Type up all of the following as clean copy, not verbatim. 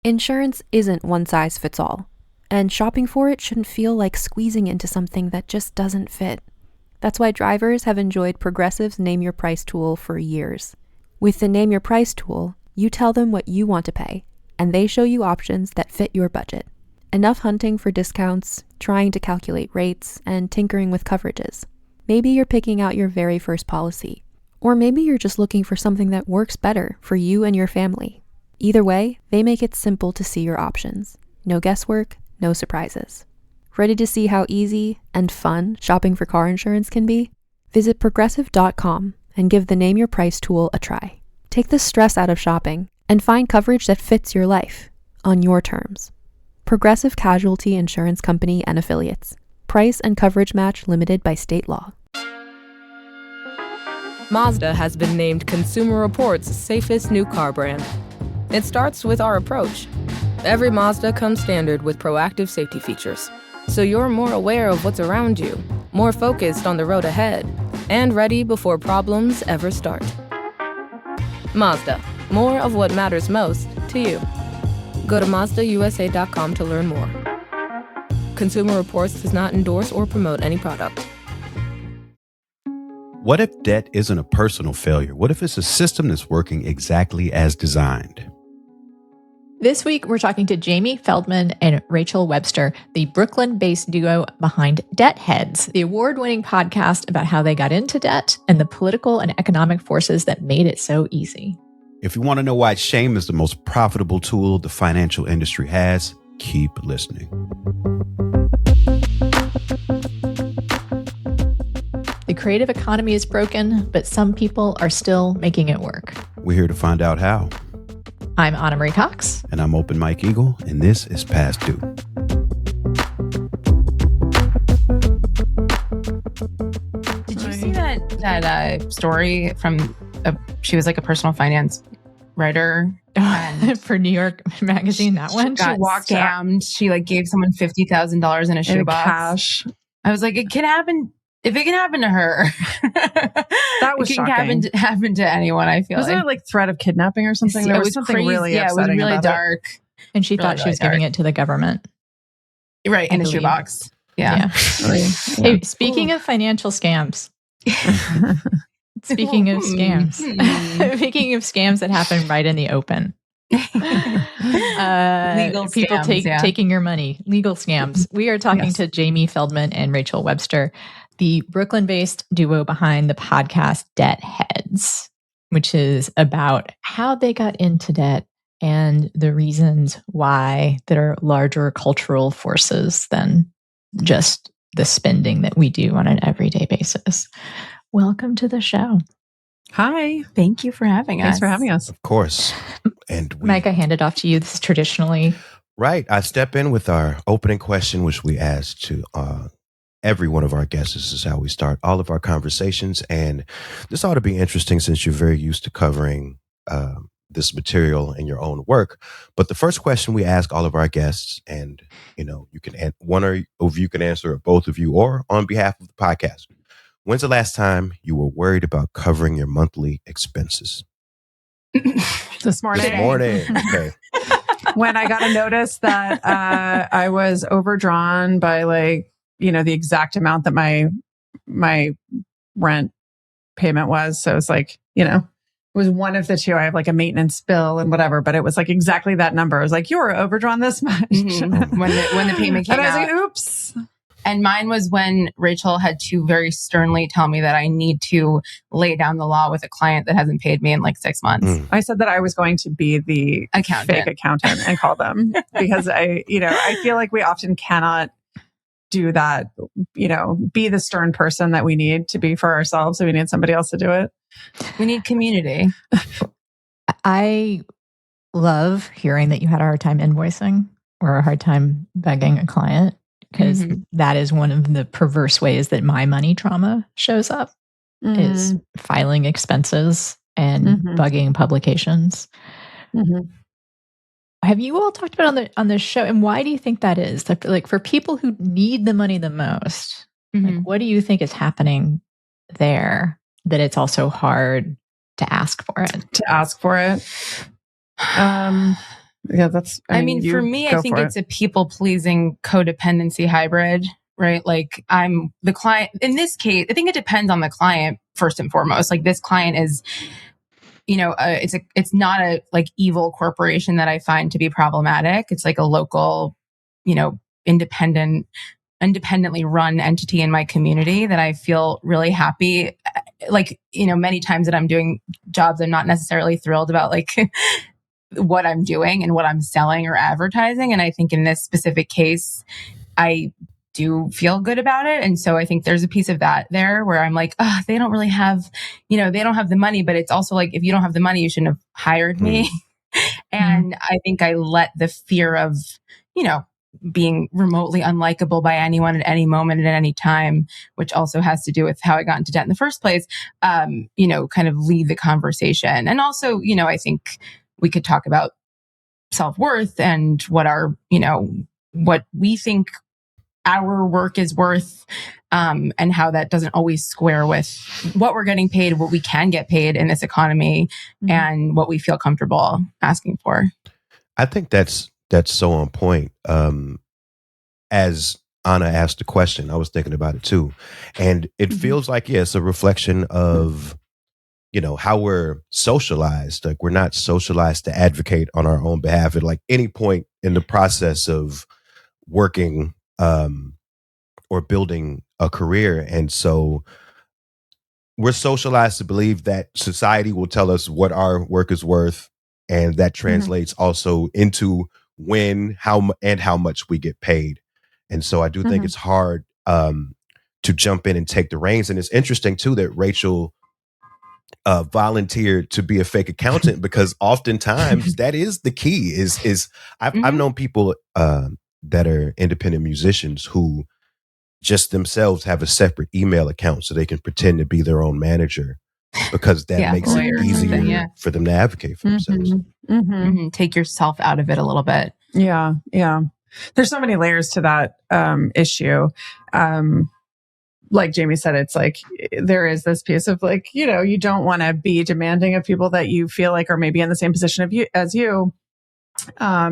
Insurance isn't one size fits all, and shopping for it shouldn't feel like squeezing into something that just doesn't fit. That's why drivers have enjoyed Progressive's Name Your Price tool for years. With the Name Your Price tool, you tell them what you want to pay, and they show you options that fit your budget. Enough hunting for discounts, trying to calculate rates, and tinkering with coverages. Maybe you're picking out your very first policy, or maybe you're just looking for something that works better for you and your family. Either way, they make it simple to see your options. No guesswork, no surprises. Ready to see how easy and fun shopping for car insurance can be? Visit Progressive.com and give the Name Your Price tool a try. Take the stress out of shopping and find coverage that fits your life, on your terms. Progressive Casualty Insurance Company and Affiliates. Price and coverage match limited by state law. Mazda has been named Consumer Reports' safest new car brand. It starts with our approach. Every Mazda comes standard with proactive safety features, so you're more aware of what's around you, more focused on the road ahead, and ready before problems ever start. Mazda, more of what matters most to you. Go to MazdaUSA.com to learn more. Consumer Reports does not endorse or promote any product. What if debt isn't a personal failure? What if it's a system that's working exactly as designed? This week, we're talking to Jamie Feldman and Rachel Webster, the Brooklyn-based duo behind Debt Heads, the award-winning podcast about how they got into debt and the political and economic forces that made it so easy. If you want to know why shame is the most profitable tool the financial industry has, keep listening. The creative economy is broken, but some people are still making it work. We're here to find out how. I'm Anna Marie Cox. And I'm Open Mike Eagle, and this is Past Due. Did you see that story from, she was like a personal finance writer for New York Magazine, that one? She got scammed. She like gave someone $50,000 in a shoebox. Cash. I was like, it can happen. If it can happen to her, that was it can shocking. happen to anyone. I feel Wasn't it like threat of kidnapping or something? There was something crazy. really it was upsetting really about dark. And she thought she was giving it to the government. Right, in a shoebox. Yeah. Hey, speaking of financial scams. Speaking of scams. Speaking of scams that happen right in the open. Legal people scams, taking your money. Legal scams. We are talking to Jamie Feldman and Rachel Webster, the Brooklyn-based duo behind the podcast Debt Heads, which is about how they got into debt and the reasons why there are larger cultural forces than just the spending that we do on an everyday basis. Welcome to the show. Hi. Thank you for having us. Thanks for having us. Of course. And Mike, I hand it off to you. This is traditionally... Right. I step in with our opening question, which we ask to every one of our guests. This is how we start all of our conversations. And this ought to be interesting since you're very used to covering this material in your own work. But the first question we ask all of our guests, and you can one of you can answer, or both of you, or on behalf of the podcast. When's the last time you were worried about covering your monthly expenses? This morning. Okay. When I got a notice that I was overdrawn by the exact amount that my rent payment was. So it's like, it was one of the two. I have like a maintenance bill and whatever, but it was like exactly that number. I was like, you're overdrawn this much. Mm-hmm. when the payment came and I was out. like, oops. And mine was when Rachel had to very sternly tell me that I need to lay down the law with a client that hasn't paid me in like 6 months. I said that I was going to be the fake accountant and call them because I feel like we often cannot do that, be the stern person that we need to be for ourselves. So we need somebody else to do it. We need community. I love hearing that you had a hard time invoicing or a hard time begging a client, because that is one of the perverse ways that my money trauma shows up, is filing expenses and bugging publications. Have you all talked about on the show, and why do you think that is? Like for people who need the money the most, like what do you think is happening there that it's also hard to ask for it? Yeah, that's, I mean, for me, I think it's a people pleasing codependency hybrid, right? Like I'm the client in this case. I think it depends on the client first and foremost. Like this client is, it's not a like evil corporation that I find to be problematic. It's like a local, independently run entity in my community that I feel really happy. Like, many times that I'm doing jobs, I'm not necessarily thrilled about like what I'm doing and what I'm selling or advertising. And I think in this specific case, I do feel good about it. And so I think there's a piece of that there where I'm like, oh, they don't really have, they don't have the money, but it's also like, if you don't have the money, you shouldn't have hired me. And I think I let the fear of, being remotely unlikable by anyone at any moment at any time, which also has to do with how I got into debt in the first place, kind of lead the conversation. And also, I think we could talk about self-worth and what what we think our work is worth, and how that doesn't always square with what we're getting paid, what we can get paid in this economy, and what we feel comfortable asking for. I think that's so on point. As Anna asked the question, I was thinking about it too. And it feels like, it's a reflection of, how we're socialized. Like we're not socialized to advocate on our own behalf at like any point in the process of working or building a career. And so we're socialized to believe that society will tell us what our work is worth. And that translates also into when, how, and how much we get paid. And so I do think it's hard to jump in and take the reins. And it's interesting too that Rachel volunteered to be a fake accountant, because oftentimes that is the key. I've known people that are independent musicians who just themselves have a separate email account so they can pretend to be their own manager, because that makes it easier for them to advocate for themselves. Take yourself out of it a little bit. Yeah. There's so many layers to that issue. Like Jamie said, it's like there is this piece of like, you don't want to be demanding of people that you feel like are maybe in the same position as you. A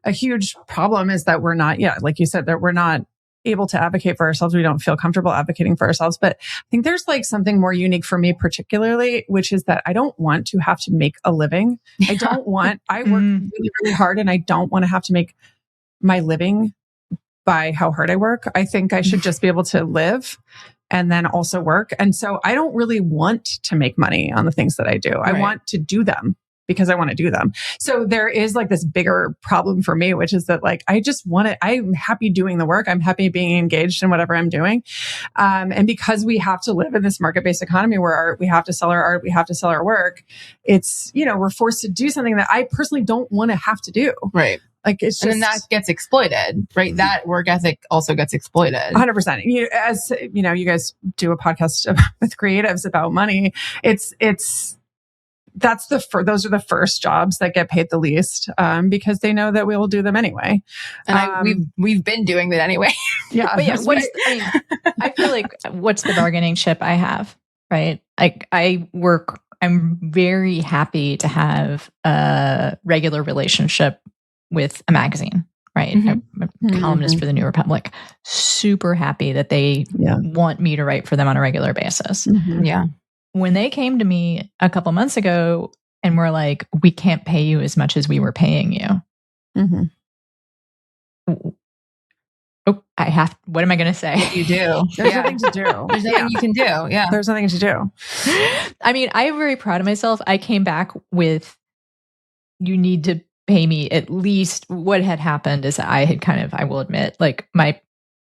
huge problem is that we're not, like you said, that we're not able to advocate for ourselves. We don't feel comfortable advocating for ourselves. But I think there's like something more unique for me particularly, which is that I don't want to have to make a living. I work really, really hard, and I don't want to have to make my living by how hard I work. I think I should just be able to live and then also work. And so I don't really want to make money on the things that I do. Right. I want to do them because I want to do them. So there is like this bigger problem for me, which is that like, I'm happy doing the work. I'm happy being engaged in whatever I'm doing. And because we have to live in this market-based economy where we have to sell our art, we have to sell our work. It's, we're forced to do something that I personally don't want to have to do. Right. Like it's just, and then that gets exploited, right? That work ethic also gets exploited. 100%. As you know, you guys do a podcast with creatives about money. Those are the first jobs that get paid the least, because they know that we will do them anyway. And we've been doing that anyway. Yeah. But I feel like what's the bargaining chip I have, right? I'm very happy to have a regular relationship with a magazine, right? I'm a columnist for the New Republic. Super happy that they want me to write for them on a regular basis. Yeah. When they came to me a couple months ago and were like, we can't pay you as much as we were paying you. Oh, what am I going to say? What do you do? There's nothing to do. There's nothing you can do. Yeah. There's nothing to do. I mean, I'm very proud of myself. I came back with, you need to pay me at least. What had happened is I will admit, like my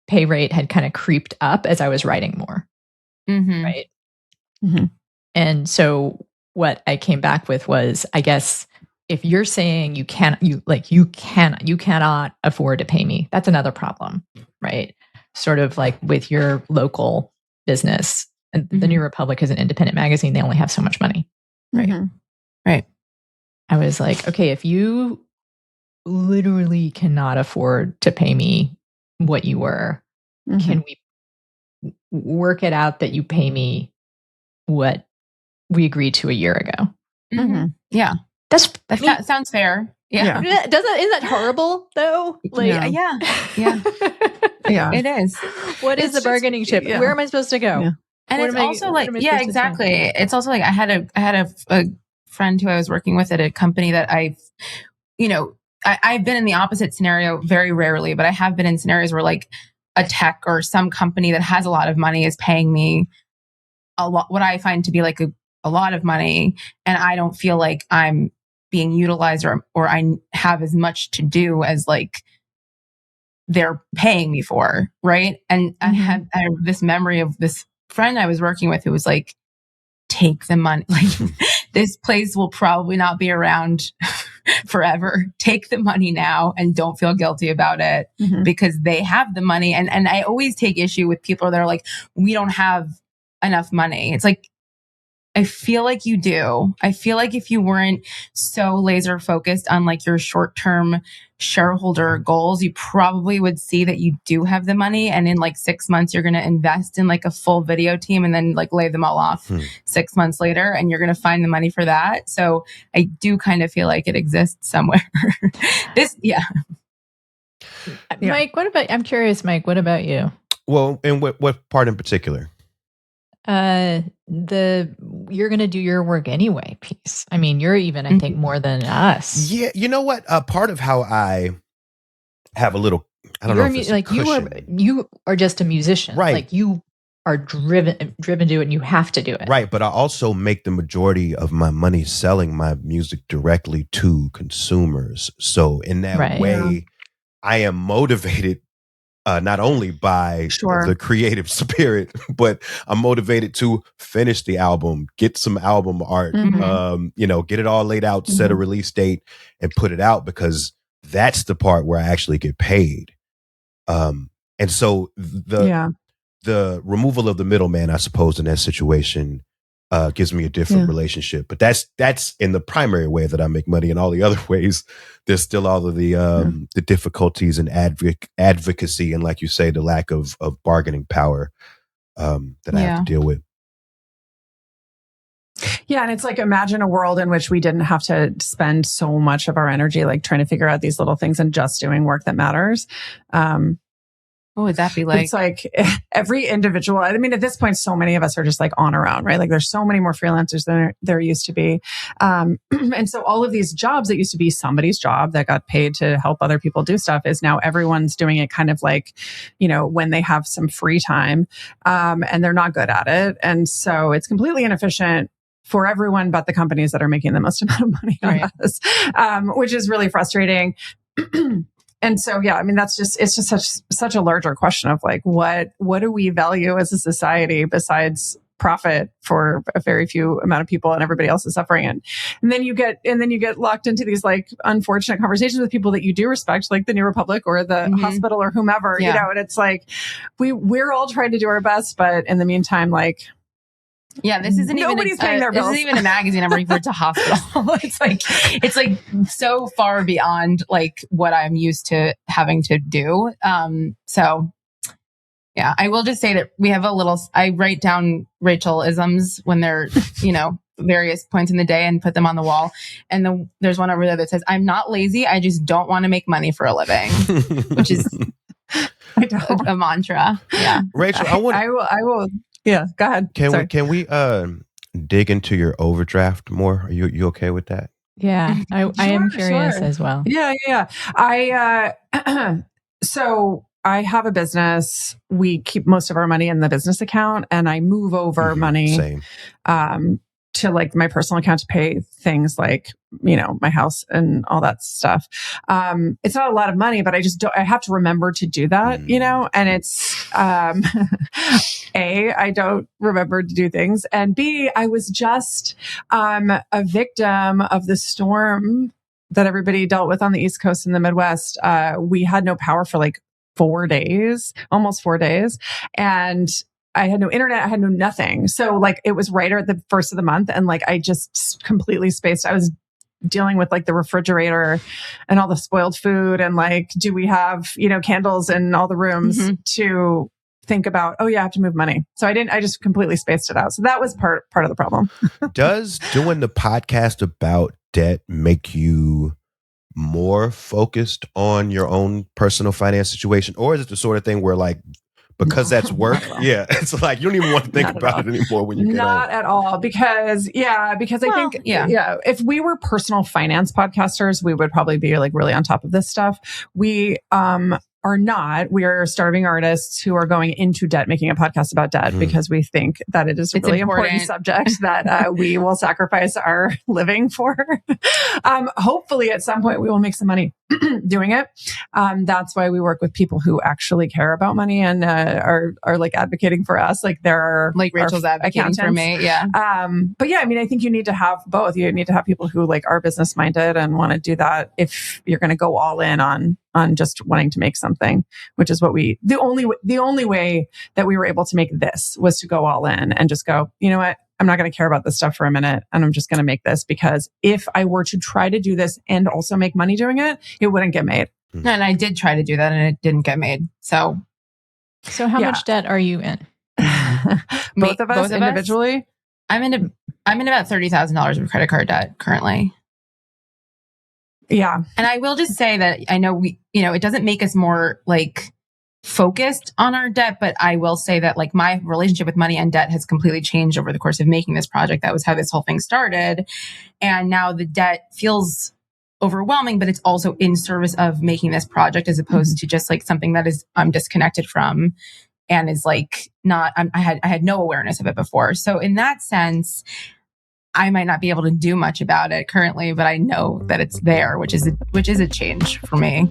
pay rate had kind of creeped up as I was writing more. Right. And so what I came back with was, I guess, if you're saying you cannot afford to pay me, that's another problem, right? Sort of like with your local business. And the New Republic is an independent magazine. They only have so much money, right? Right. I was like, okay, if you literally cannot afford to pay me what you were, can we work it out that you pay me what we agreed to a year ago? Yeah. That sounds fair. Yeah. Isn't that horrible though? Like, Yeah. It is. What is the bargaining chip? yeah. Where am I supposed to go? Yeah. And it's also like, yeah, exactly. It's also like I had a friend who I was working with at a company that I've been in the opposite scenario very rarely, but I have been in scenarios where like a tech or some company that has a lot of money is paying me a lot, what I find to be like a lot of money. And I don't feel like I'm being utilized or I have as much to do as like they're paying me for. Right. And I have this memory of this friend I was working with who was like, take the money. Like this place will probably not be around forever. Take the money now and don't feel guilty about it because they have the money. And I always take issue with people that are like, we don't have enough money. It's like, I feel like you do. I feel like if you weren't so laser focused on like your short-term shareholder goals, you probably would see that you do have the money. And in like 6 months, you're going to invest in like a full video team and then like lay them all off 6 months later. And you're going to find the money for that. So I do kind of feel like it exists somewhere. Mike, I'm curious, Mike, what about you? Well, and what part in particular? You're going to do your work anyway piece. I mean, you're even, I think, more than us. Yeah. You know what? Part of how I have a little, I don't know if it's like you are just a musician. Right. Like you are driven to do it and you have to do it. Right. But I also make the majority of my money selling my music directly to consumers. So in that way, I am motivated not only by the creative spirit, but I'm motivated to finish the album, get some album art, get it all laid out, set a release date and put it out because that's the part where I actually get paid. And so the removal of the middleman, I suppose, in that situation gives me a different relationship. But that's in the primary way that I make money. In all the other ways, there's still all of the difficulties and advocacy, and like you say, the lack of bargaining power that I have to deal with. Yeah, and it's like, imagine a world in which we didn't have to spend so much of our energy like trying to figure out these little things and just doing work that matters. What would that be like? It's like every individual. I mean, at this point, so many of us are just like on our own, right? Like there's so many more freelancers than there used to be. And so all of these jobs that used to be somebody's job that got paid to help other people do stuff is now everyone's doing it kind of like, when they have some free time, and they're not good at it. And so it's completely inefficient for everyone but the companies that are making the most amount of money on us, which is really frustrating. And so, yeah, I mean, it's just such a larger question of like, what do we value as a society besides profit for a very few amount of people and everybody else is suffering. And then you get locked into these like unfortunate conversations with people that you do respect, like the New Republic or the hospital or whomever, and it's like, we're all trying to do our best. But in the meantime, like, this isn't nobody's paying their bills. This isn't even a magazine. I'm working for. It's a hospital. It's like so far beyond like what I'm used to having to do. So yeah, I will just say that we have I write down Rachel-isms when they're, various points in the day and put them on the wall. And there's one over there that says, I'm not lazy. I just don't want to make money for a living, which is a mantra. Yeah. Rachel, I will. Yeah, go ahead. Can we dig into your overdraft more? Are you okay with that? Yeah, I am curious as well. Yeah. So I have a business. We keep most of our money in the business account, and I move over money to like my personal account to pay things like, my house and all that stuff. It's not a lot of money, but I have to remember to do that, and it's, A, I don't remember to do things. And B, I was just, a victim of the storm that everybody dealt with on the East Coast and the Midwest. We had no power for like 4 days, almost 4 days. And I had no internet. I had no nothing. So like it was right at the first of the month. And like, I just completely spaced. I was dealing with like the refrigerator and all the spoiled food. And like, do we have, candles in all the rooms to think about, I have to move money. So I just completely spaced it out. So that was part of the problem. Does doing the podcast about debt make you more focused on your own personal finance situation, or is it the sort of thing where like, because that's work, yeah, it's like you don't even want to think about it anymore when you get Not home. at all, because I think if we were personal finance podcasters, we would probably be like really on top of this stuff. We are not. We are starving artists who are going into debt, making a podcast about debt because we think that it is a really important subject that we will sacrifice our living for. Hopefully at some point we will make some money doing it. That's why we work with people who actually care about money and are like advocating for us. Like there are like Rachel's advocating for me. Yeah. But yeah, I mean, I think you need to have both. You need to have people who like are business minded and want to do that if you're going to go all in on just wanting to make something, which is what the only way that we were able to make this was to go all in and just go, you know what? I'm not going to care about this stuff for a minute. And I'm just going to make this, because if I were to try to do this and also make money doing it, it wouldn't get made. And I did try to do that and it didn't get made. So how much debt are you in? Both of us individually? I'm in about $30,000 of credit card debt currently. Yeah. And I will just say that I know it doesn't make us more like focused on our debt, but I will say that like my relationship with money and debt has completely changed over the course of making this project. That was how this whole thing started. And now the debt feels overwhelming, but it's also in service of making this project as opposed to just like something that is I'm disconnected from and is like not, I had no awareness of it before. So in that sense, I might not be able to do much about it currently, but I know that it's there, which is a change for me.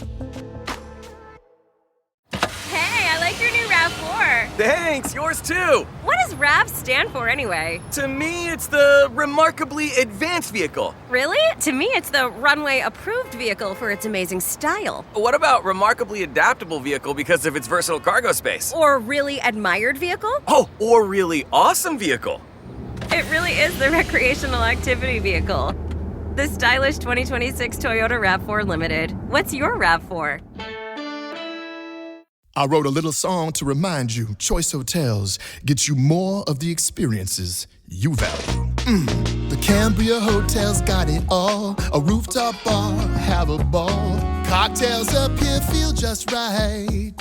Hey, I like your new RAV4. Thanks, yours too. What does RAV stand for anyway? To me, it's the Remarkably Advanced Vehicle. Really? To me, it's the Runway Approved Vehicle for its amazing style. What about Remarkably Adaptable Vehicle because of its versatile cargo space? Or Really Admired Vehicle? Oh, or Really Awesome Vehicle. It really is the recreational activity vehicle. The stylish 2026 Toyota RAV4 Limited. What's your RAV4? I wrote a little song to remind you, Choice Hotels get you more of the experiences you value. The Cambria Hotel's got it all. A rooftop bar, have a ball. Cocktails up here feel just right.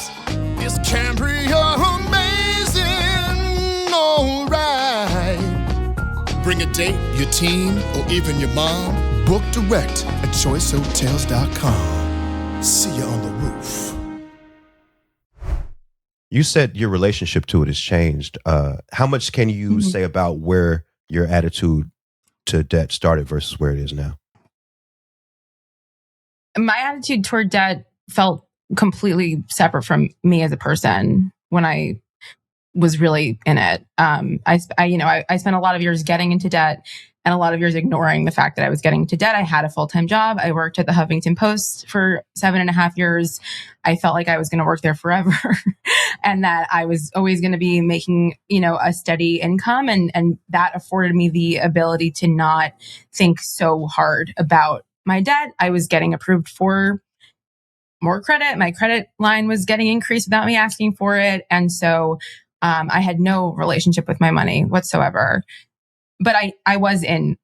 Is Cambria amazing? All right. Bring a date, your teen, or even your mom. Book direct at choicehotels.com. See you on the roof. You said your relationship to it has changed. How much can you say about where your attitude to debt started versus where it is now? My attitude toward debt felt completely separate from me as a person when I was really in it. I spent a lot of years getting into debt and a lot of years ignoring the fact that I was getting into debt. I had a full-time job. I worked at the Huffington Post for 7.5 years. I felt like I was going to work there forever and that I was always going to be making, a steady income. And that afforded me the ability to not think so hard about my debt. I was getting approved for more credit. My credit line was getting increased without me asking for it. And so I had no relationship with my money whatsoever. But I was in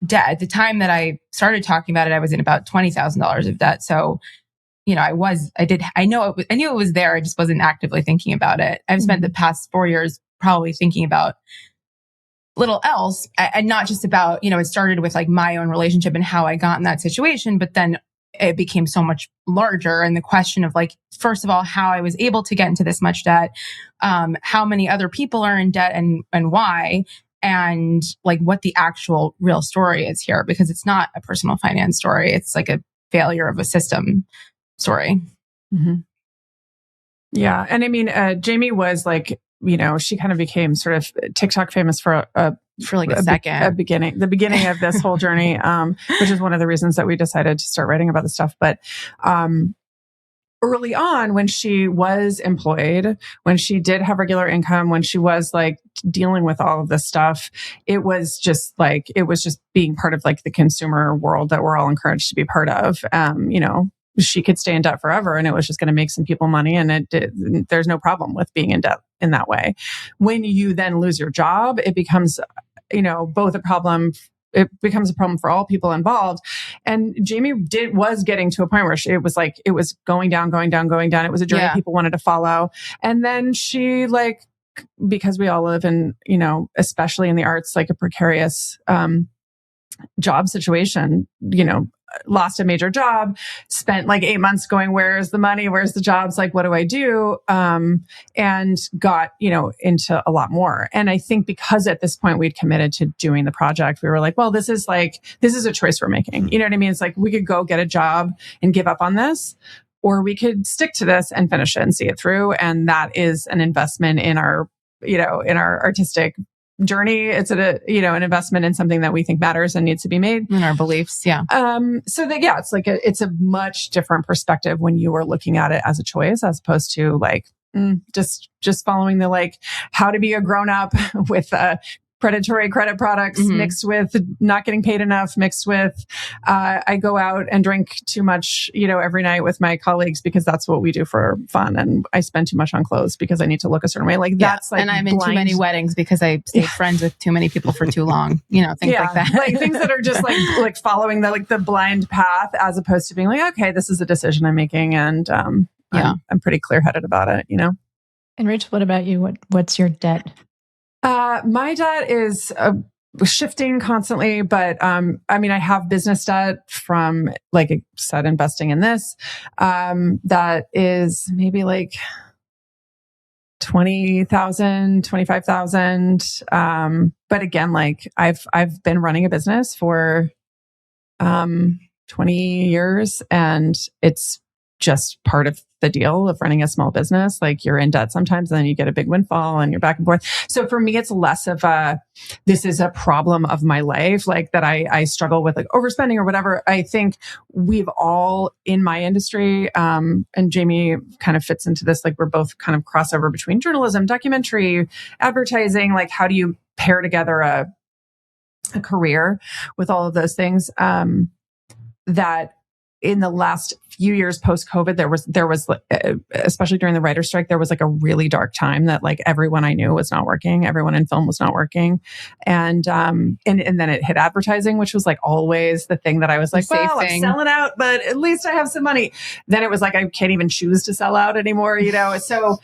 debt. At the time that I started talking about it, I was in about $20,000 of debt. So, I knew it was there. I just wasn't actively thinking about it. I've spent the past 4 years probably thinking about little else and not just about, it started with like my own relationship and how I got in that situation, but then it became so much larger. And the question of like, first of all, how I was able to get into this much debt, how many other people are in debt and why, and like what the actual real story is here, because it's not a personal finance story. It's like a failure of a system story. Mm-hmm. Yeah. And I mean, Jamie was like, she kind of became sort of TikTok famous for a second, the beginning of this whole journey, which is one of the reasons that we decided to start writing about this stuff. But, early on, when she was employed, when she did have regular income, when she was like dealing with all of this stuff, it was just being part of like the consumer world that we're all encouraged to be part of. She could stay in debt forever and it was just going to make some people money. And there's no problem with being in debt in that way. When you then lose your job, it becomes, both a problem it becomes a problem for all people involved. And Jamie was getting to a point where it was going down. It was a journey people wanted to follow. And then she because we all live in, especially in the arts, like a precarious, job situation, lost a major job, spent 8 months going, where's the money? Where's the jobs? Like, what do I do? And got, into a lot more. And I think because at this point we'd committed to doing the project, we were like, well, this is a choice we're making. You know what I mean? It's like, we could go get a job and give up on this, or we could stick to this and finish it and see it through. And that is an investment in our, in our artistic journey. It's an investment in something that we think matters and needs to be made. In our beliefs. Yeah. It's a much different perspective when you are looking at it as a choice, as opposed to just following the how to be a grown up with predatory credit products mixed with not getting paid enough, mixed with I go out and drink too much, every night with my colleagues because that's what we do for fun, and I spend too much on clothes because I need to look a certain way. And I'm in too many weddings because I stayed friends with too many people for too long. Things like that. Things that are just like following the blind path, as opposed to being okay, this is a decision I'm making, and I'm pretty clear headed about it. And Rachel, what about you? What's your debt? My debt is shifting constantly, but I have business debt from, like I said, investing in this. That is maybe 20,000, 25,000. But again, I've been running a business for 20 years, and it's just part of the deal of running a small business. You're in debt sometimes, and then you get a big windfall and you're back and forth. So for me, it's less of this is a problem of my life, that I struggle with overspending or whatever. I think we've all in my industry, and Jamie kind of fits into this, we're both kind of crossover between journalism, documentary, advertising. How do you pair together a career with all of those things? That in the last few years post-COVID, there was especially during the writer's strike, there was a really dark time that everyone I knew was not working. Everyone in film was not working. And then it hit advertising, which was always the thing that I was I'm selling out, but at least I have some money. Then it was I can't even choose to sell out anymore, So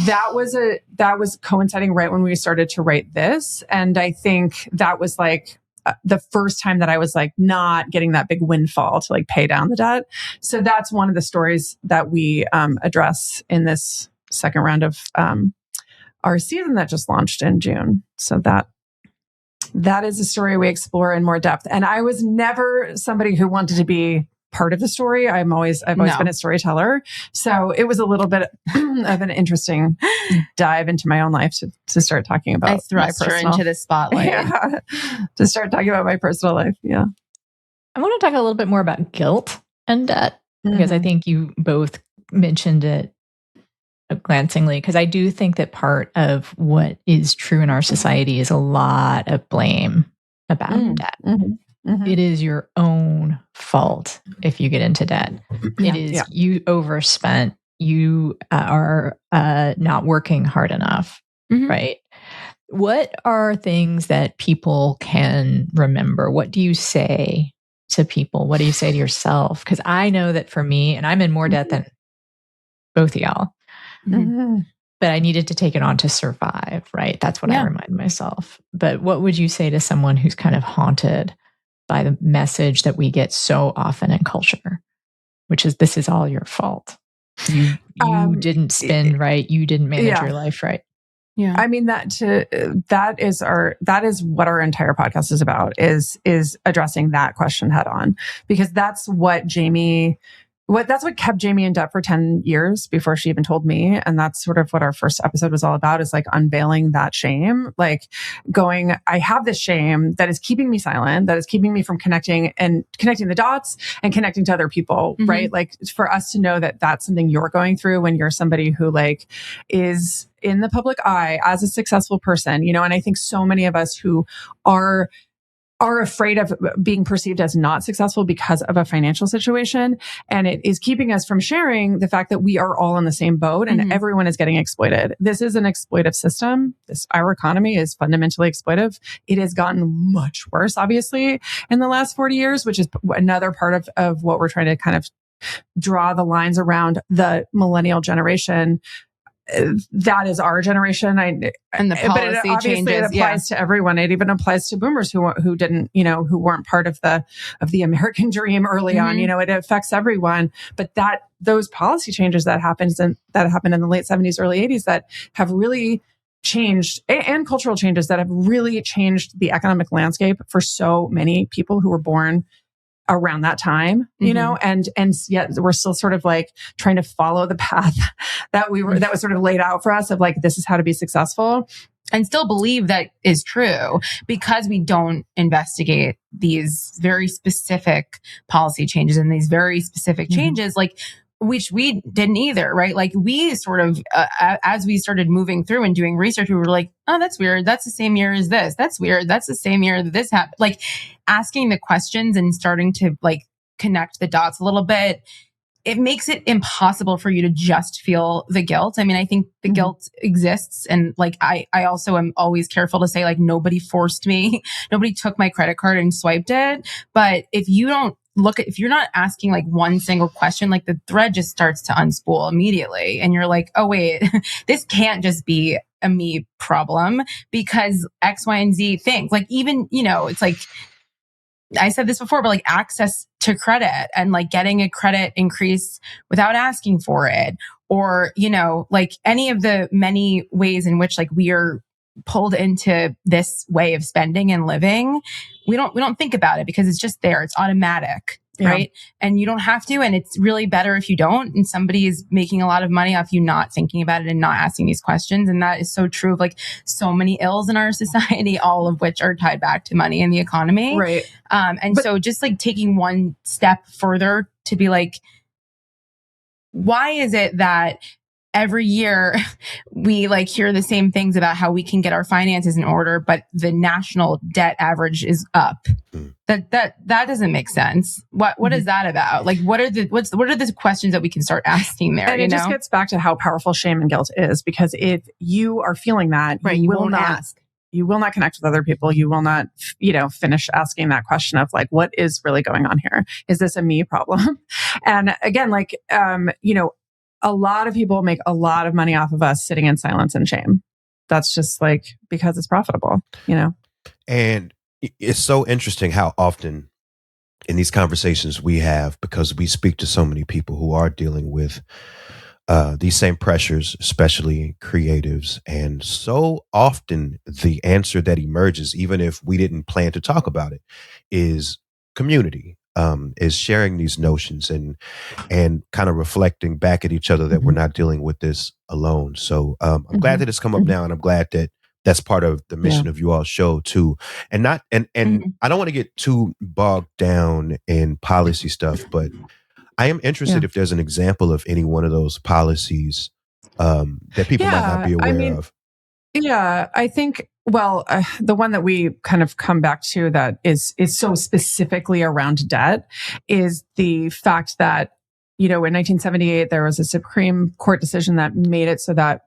that was coinciding right when we started to write this. And I think that was the first time that I was not getting that big windfall to pay down the debt. So that's one of the stories that we address in this second round of our season that just launched in June. So that is a story we explore in more depth. And I was never somebody who wanted to be part of the story. I've always been a storyteller. So it was a little bit of an interesting dive into my own life to start talking about. I thrust her into the spotlight. To start talking about my personal life. Yeah. I want to talk a little bit more about guilt and debt, because I think you both mentioned it glancingly, because I do think that part of what is true in our society is a lot of blame about debt. It is your own fault if you get into debt. It is you overspent. You are not working hard enough, right? What are things that people can remember? What do you say to people? What do you say to yourself? Because I know that for me, and I'm in more debt than both of y'all, but I needed to take it on to survive, right? That's what I remind myself. But what would you say to someone who's kind of haunted by the message that we get so often in culture, which is this is all your fault. You didn't spend right. You didn't manage your life right. Yeah. I mean, that is what our entire podcast is about, is addressing that question head on, because that's what kept Jamie in debt for 10 years before she even told me. And that's sort of what our first episode was all about, is unveiling that shame, I have this shame that is keeping me silent, that is keeping me from connecting the dots and connecting to other people, right? For us to know that that's something you're going through when you're somebody who is in the public eye as a successful person, and I think so many of us who are are afraid of being perceived as not successful because of a financial situation. And it is keeping us from sharing the fact that we are all in the same boat and everyone is getting exploited. This is an exploitive system. Our economy is fundamentally exploitive. It has gotten much worse, obviously, in the last 40 years, which is another part of what we're trying to kind of draw the lines around the millennial generation. That is our generation. And the policy obviously changes, it applies to everyone. It even applies to boomers who didn't, who weren't part of the American dream early on. It affects everyone. But those policy changes that happened in the late 70s, early 80s that have really changed, and cultural changes that have really changed the economic landscape for so many people who were born around that time, and yet we're still sort of like trying to follow the path that was sort of laid out for us of like, this is how to be successful, and still believe that is true because we don't investigate these very specific policy changes and these very specific changes, like, which we didn't either, right? Like we sort of, as we started moving through and doing research, we were like, oh, that's weird. That's the same year as this. That's weird. That's the same year that this happened. Like asking the questions and starting to like connect the dots a little bit, it makes it impossible for you to just feel the guilt. I mean, I think the guilt exists. And like, I also am always careful to say like, nobody forced me. Nobody took my credit card and swiped it. But if you're not asking like one single question, like the thread just starts to unspool immediately. And you're like, oh, wait, this can't just be a me problem because X, Y, and Z things. Like even, it's like, I said this before, but like access to credit and like getting a credit increase without asking for it, or, like any of the many ways in which like we are pulled into this way of spending and living, we don't think about it because it's just there. It's automatic, right? And you don't have to, and it's really better if you don't. And somebody is making a lot of money off you not thinking about it and not asking these questions. And that is so true of like so many ills in our society, all of which are tied back to money and the economy. Right. So just like taking one step further to be like, why is it that every year we like hear the same things about how we can get our finances in order, but the national debt average is up? That doesn't make sense. What is that about? Like, what are the questions that we can start asking there? And it just gets back to how powerful shame and guilt is, because if you are feeling that, right, you will not ask. You will not connect with other people. You will not, finish asking that question of like, what is really going on here? Is this a me problem? And again, like, a lot of people make a lot of money off of us sitting in silence and shame. That's just like, because it's profitable, And it's so interesting how often in these conversations we have, because we speak to so many people who are dealing with these same pressures, especially creatives. And so often the answer that emerges, even if we didn't plan to talk about it, is community. Is sharing these notions and kind of reflecting back at each other that we're not dealing with this alone. So I'm glad that it's come up now, and I'm glad that that's part of the mission of you all's show too. And I don't want to get too bogged down in policy stuff, but I am interested if there's an example of any one of those policies that people might not be aware of. Yeah, I think, the one that we kind of come back to that is so specifically around debt is the fact that, in 1978, there was a Supreme Court decision that made it so that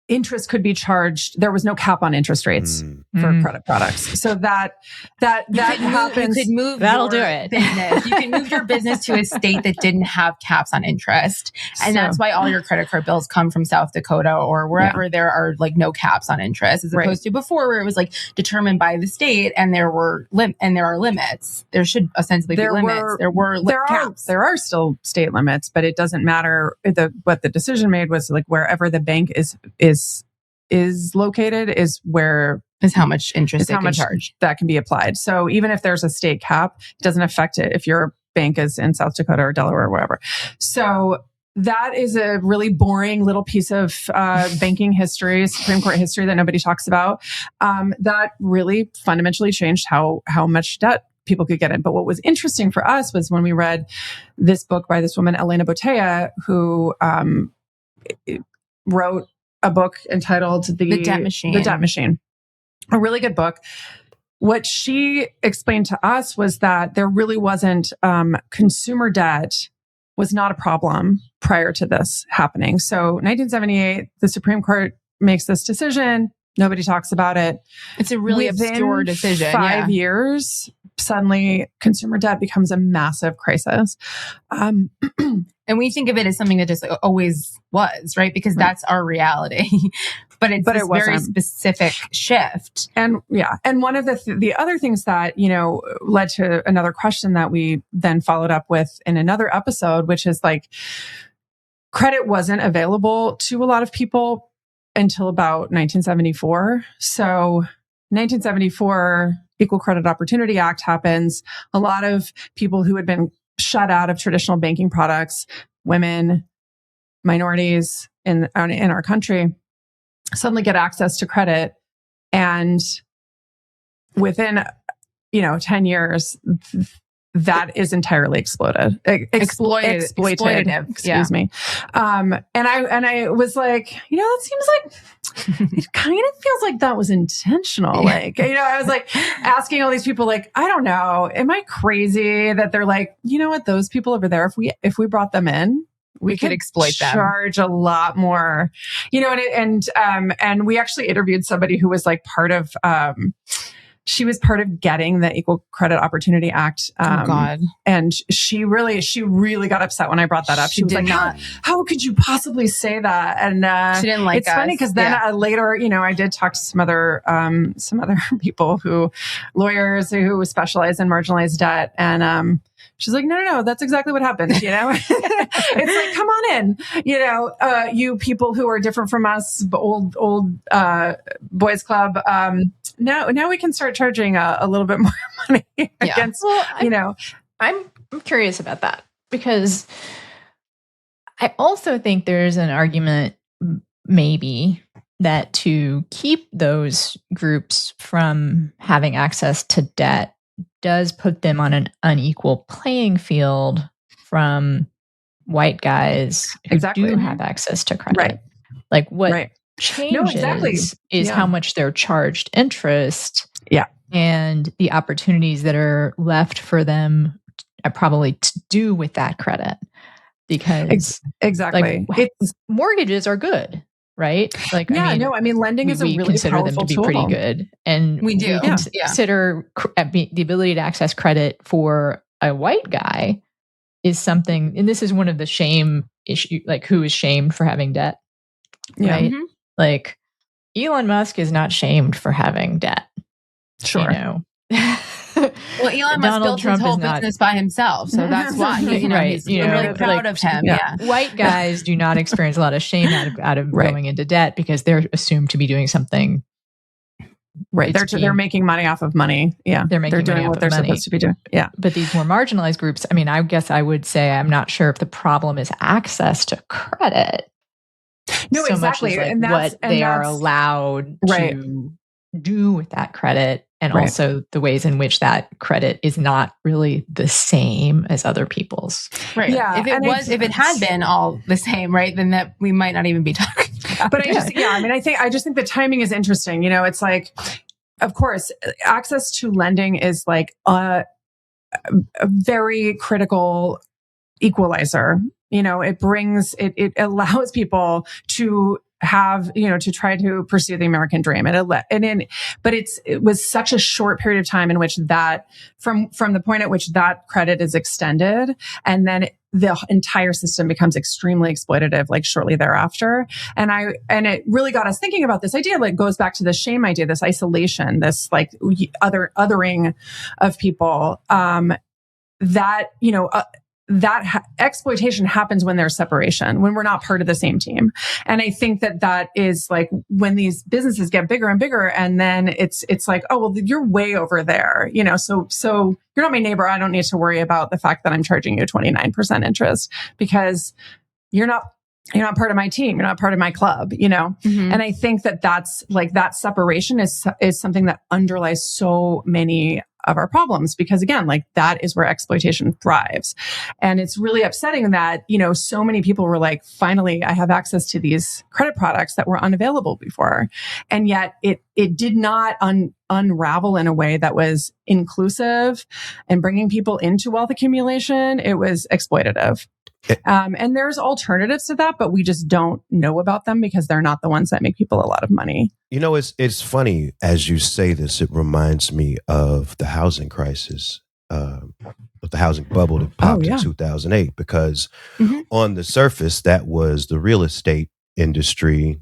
interest could be charged. There was no cap on interest rates for credit products. So that happens. You could move That'll do it. Business. You can move your business to a state that didn't have caps on interest. And that's why all your credit card bills come from South Dakota or wherever there are like no caps on interest, as opposed to before where it was like determined by the state and there are limits. There should ostensibly be limits. There caps. There are still state limits, but it doesn't matter. What the decision made was like wherever the bank is located is how much interest they can charge. That can be applied. So even if there's a state cap, it doesn't affect it if your bank is in South Dakota or Delaware or wherever. So that is a really boring little piece of banking history, Supreme Court history that nobody talks about. That really fundamentally changed how much debt people could get in. But what was interesting for us was when we read this book by this woman, Elena Botea, who wrote a book entitled The Debt Machine. a really good book. What she explained to us was that there really wasn't, consumer debt was not a problem prior to this happening. So 1978, the Supreme Court makes this decision. Nobody talks about it. It's a really Within obscure decision. 5 years, suddenly consumer debt becomes a massive crisis. And we think of it as something that just always was, right? Because that's our reality. But it's this very specific shift. And one of the other things that, led to another question that we then followed up with in another episode, which is like, credit wasn't available to a lot of people until about 1974. So 1974, Equal Credit Opportunity Act happens. A lot of people who had been shut out of traditional banking products, women, minorities in our country, suddenly get access to credit. And within, 10 years, that is entirely exploded. Exploitative. Excuse me. And I was like, that seems like it kind of feels like that was intentional. Like, I was like asking all these people, like, I don't know, am I crazy that they're like, you know what, those people over there, if we brought them in, we could exploit them, charge a lot more, and we actually interviewed somebody who was like part of, she was part of getting the Equal Credit Opportunity Act. Oh God. And she really got upset when I brought that up. She was like, how could you possibly say that? And, she didn't like it's funny because then later, I did talk to some other people lawyers who specialize in marginalized debt. And, she's like, no, that's exactly what happened. It's like, come on in, you people who are different from us, old boys club. Now we can start charging a little bit more money against, I'm curious about that because I also think there's an argument maybe that to keep those groups from having access to debt does put them on an unequal playing field from white guys who do have access to credit. Right. Like what changes is how much they're charged interest. Yeah. And the opportunities that are left for them probably to do with that credit. Because mortgages are good. Right? Like, lending is a really consider them to be tool. pretty good. And we do consider the ability to access credit for a white guy is something, and this is one of the shame issue, like who is shamed for having debt, right? Mm-hmm. Like Elon Musk is not shamed for having debt. Sure. Well, Elon Musk built his whole business by himself, so that's why he's really proud of him. Yeah. White guys do not experience a lot of shame out of going into debt because they're assumed to be doing something. Right, they're making money off of money. Yeah, they're doing what they're supposed to be doing. Yeah, but these more marginalized groups. I mean, I guess I would say I'm not sure if the problem is access to credit. No, so exactly, much as like what they are allowed to do with that credit. And also the ways in which that credit is not really the same as other people's. Right. Yeah. If it had been all the same, right, then that we might not even be talking about But I just think the timing is interesting. It's like, of course, access to lending is like a very critical equalizer. It allows people to have, to try to pursue the American dream. But it was such a short period of time in which that, from the point at which that credit is extended, and then the entire system becomes extremely exploitative, like shortly thereafter. And it really got us thinking about this idea, like goes back to the shame idea, this isolation, this like othering of people, exploitation happens when there's separation, when we're not part of the same team. And I think that is like when these businesses get bigger and bigger, and then it's like, oh, well, you're way over there, so you're not my neighbor. I don't need to worry about the fact that I'm charging you 29% interest because you're not part of my team. You're not part of my club, Mm-hmm. And I think that's like that separation is something that underlies so many of our problems, because again, like that is where exploitation thrives. And it's really upsetting that, so many people were like, finally, I have access to these credit products that were unavailable before. And yet it did not unravel in a way that was inclusive and bringing people into wealth accumulation. It was exploitative. And there's alternatives to that, but we just don't know about them because they're not the ones that make people a lot of money. It's funny as you say this. It reminds me of the housing crisis, of the housing bubble that popped in 2008. Because on the surface, that was the real estate industry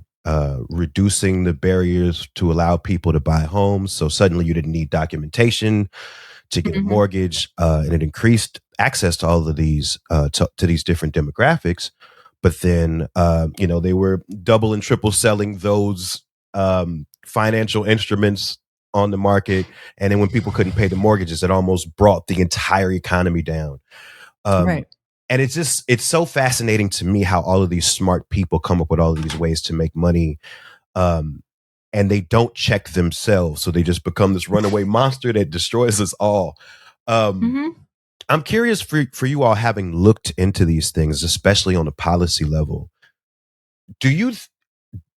reducing the barriers to allow people to buy homes. So suddenly you didn't need documentation to get a mortgage, and it increased access to all of these to these different demographics. But then they were double and triple selling those financial instruments on the market, and then when people couldn't pay the mortgages, it almost brought the entire economy down. Right. And it's so fascinating to me how all of these smart people come up with all of these ways to make money, and they don't check themselves, so they just become this runaway monster that destroys us all. I'm curious for you all, having looked into these things, especially on a policy level.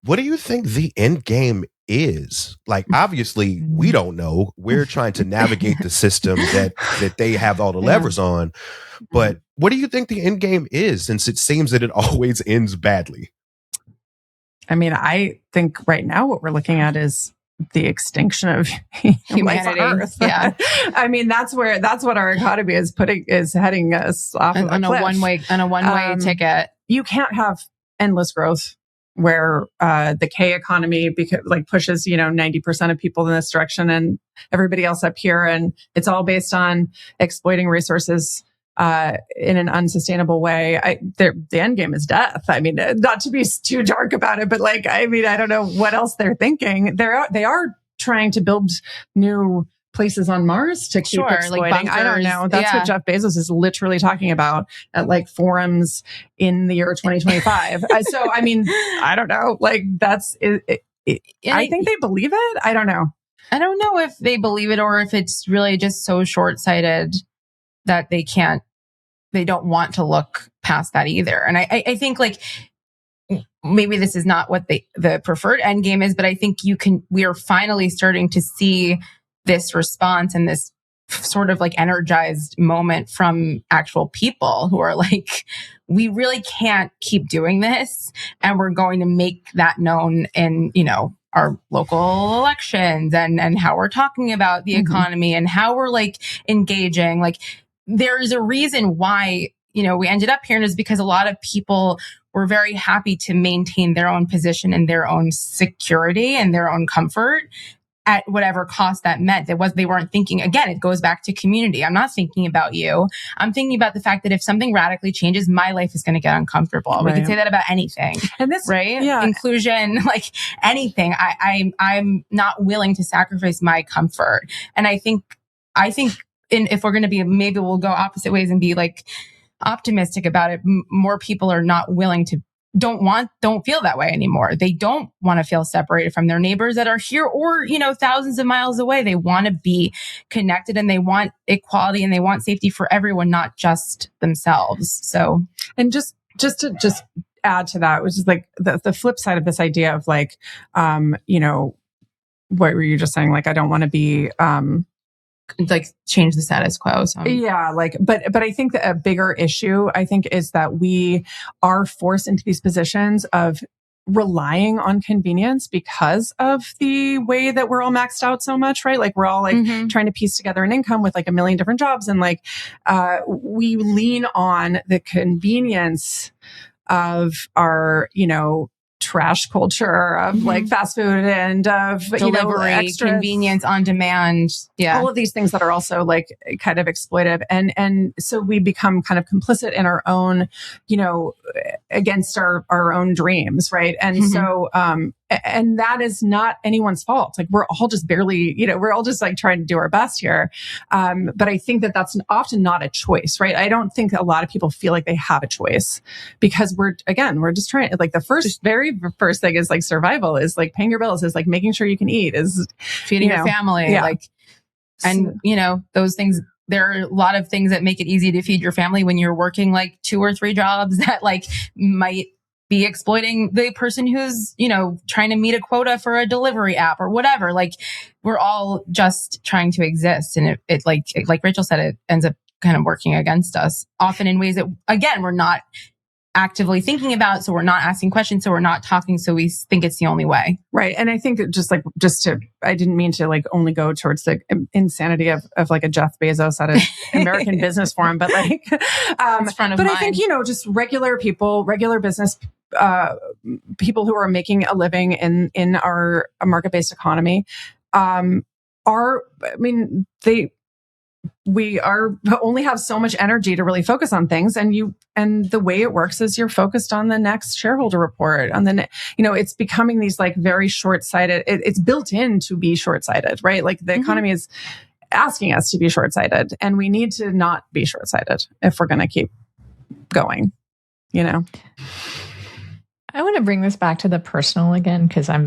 What do you think the end game is? Like, obviously, we don't know. We're trying to navigate the system that they have all the levers on. But what do you think the end game is, since it seems that it always ends badly? I mean, I think right now what we're looking at is the extinction of humanity. Life on Earth. Yeah. I mean, that's what our economy is heading us off of on a cliff. On a one-way ticket. You can't have endless growth where the K economy pushes 90% of people in this direction and everybody else up here, and it's all based on exploiting resources in an unsustainable way. The end game is death. I mean, not to be too dark about it, but I don't know what else they're thinking. They are trying to build new places on Mars to keep exploiting. I don't know. That's what Jeff Bezos is literally talking about at forums in the year 2025. So, I mean, I don't know. That's it. I think they believe it. I don't know. I don't know if they believe it or if it's really just so short-sighted that they don't want to look past that either. And I think maybe this is not what the preferred end game is, but I think we are finally starting to see this response and this sort of energized moment from actual people who are we really can't keep doing this. And we're going to make that known in, our local elections and how we're talking about the economy and how we're engaging. There's a reason why, we ended up here, and it's because a lot of people were very happy to maintain their own position and their own security and their own comfort at whatever cost that meant. They weren't thinking, again, it goes back to community. I'm not thinking about you. I'm thinking about the fact that if something radically changes, my life is going to get uncomfortable. Right. We can say that about anything. And this, right? Yeah. Inclusion, anything. I'm not willing to sacrifice my comfort. And I think if we're going to be, maybe we'll go opposite ways and be optimistic about it. More people are not willing to, don't feel that way anymore. They don't want to feel separated from their neighbors that are here or, thousands of miles away. They want to be connected and they want equality and they want safety for everyone, not just themselves. So, and just to add to that, which is the flip side of this idea of what were you just saying? I don't want to be, change the status quo. So. Yeah. But I think that a bigger issue, is that we are forced into these positions of relying on convenience because of the way that we're all maxed out so much, right? We're all trying to piece together an income with a million different jobs. And we lean on the convenience of our, trash culture of fast food and of delivery, extra convenience, on demand, all of these things that are also kind of exploitive, and so we become kind of complicit in our own, against our own dreams, right? And so and that is not anyone's fault. We're all just barely, we're all just trying to do our best here. But I think that that's often not a choice, right? I don't think a lot of people feel like they have a choice because we're just trying, the very first thing is survival, is paying your bills, is making sure you can eat, is feeding your family. Yeah. And, those things, there are a lot of things that make it easy to feed your family when you're working like 2 or 3 jobs that like might be exploiting the person who's, trying to meet a quota for a delivery app or whatever. Like we're all just trying to exist. And it like Rachel said, it ends up kind of working against us often in ways that, again, we're not actively thinking about. So we're not asking questions. So we're not talking. So we think it's the only way. Right. And I think I didn't mean to like only go towards the insanity of like a Jeff Bezos at an American Business Forum, but like, it's front of but mind. I think, just regular people, regular business, people who are making a living in our market-based economy, we only have so much energy to really focus on things. And the way it works is you're focused on the next shareholder report. It's becoming these like very short-sighted, it's built in to be short-sighted, right? Like the economy is asking us to be short-sighted, and we need to not be short-sighted if we're going to keep going, I want to bring this back to the personal again, because I'm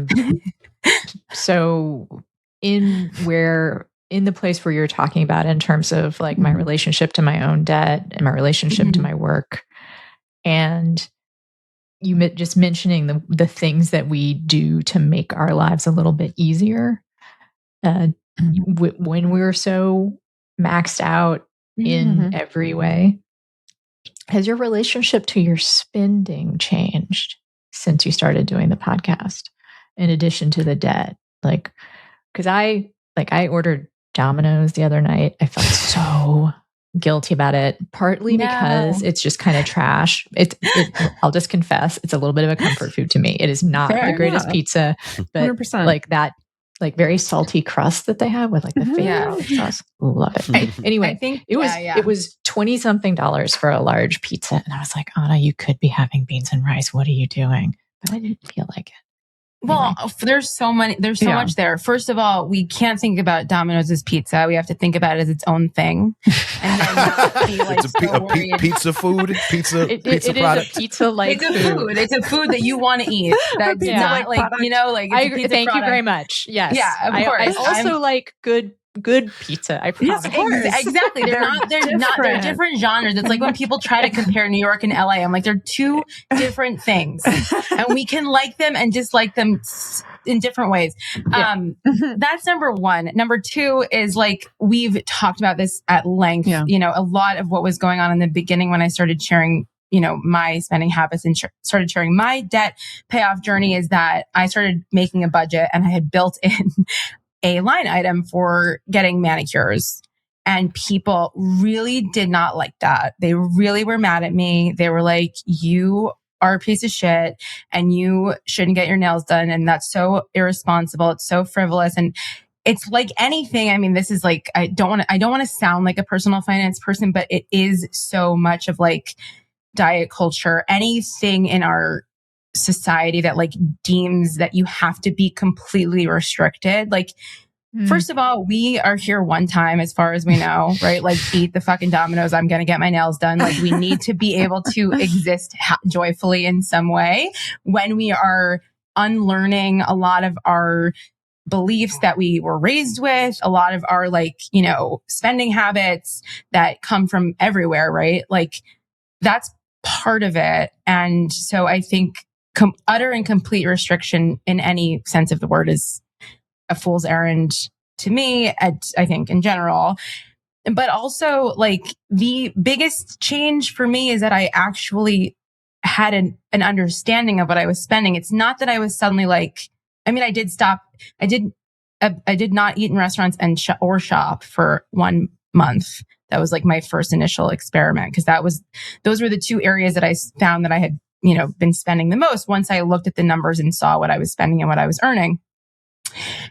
so in the place where you're talking about in terms of like my relationship to my own debt and my relationship to my work. And you just mentioning the things that we do to make our lives a little bit easier. When we're so maxed out in every way, has your relationship to your spending changed since you started doing the podcast, in addition to the debt? Like, because I ordered Domino's the other night. I felt so guilty about it, partly because it's just kind of trash. I'll just confess, it's a little bit of a comfort food to me. It is not the greatest pizza, but 100%. like that, like very salty crust that they have with like the fake sauce. Love it. Anyway, I think it was $20-something for a large pizza. And I was like, Anna, you could be having beans and rice. What are you doing? But I didn't feel like it. Well, there's so much there. First of all, we can't think about Domino's as pizza. We have to think about it as its own thing. And then be like, it's pizza food, pizza it product. Is a pizza-like food. It's a food that you want to eat. That's not like, I agree. Thank you very much. Yes. Yeah, of course. I also like good pizza. I promise. Yes, exactly. They're different genres. It's like when people try to compare New York and LA. I'm like, they're two different things, and we can like them and dislike them in different ways. That's number one. Number two is like, we've talked about this at length. A lot of what was going on in the beginning when I started sharing my spending habits and started sharing my debt payoff journey is that I started making a budget, and I had built in a line item for getting manicures. And people really did not like that. They really were mad at me. They were like, you are a piece of shit and you shouldn't get your nails done. And that's so irresponsible. It's so frivolous. And it's like anything. I mean, this is like, I don't want to sound like a personal finance person, but it is so much of like diet culture, anything in our society that like deems that you have to be completely restricted. Like, first of all, we are here one time as far as we know, right? Like, eat the fucking Domino's. I'm going to get my nails done. Like, we need to be able to exist joyfully in some way when we are unlearning a lot of our beliefs that we were raised with, a lot of our like, spending habits that come from everywhere, right? Like, that's part of it. And so I think utter and complete restriction in any sense of the word is a fool's errand to me, I think in general. But also like the biggest change for me is that I actually had an understanding of what I was spending. It's not that I was suddenly like, I mean, I did not eat in restaurants and shop for 1 month. That was like my first initial experiment, because those were the two areas that I found that I had been spending the most once I looked at the numbers and saw what I was spending and what I was earning.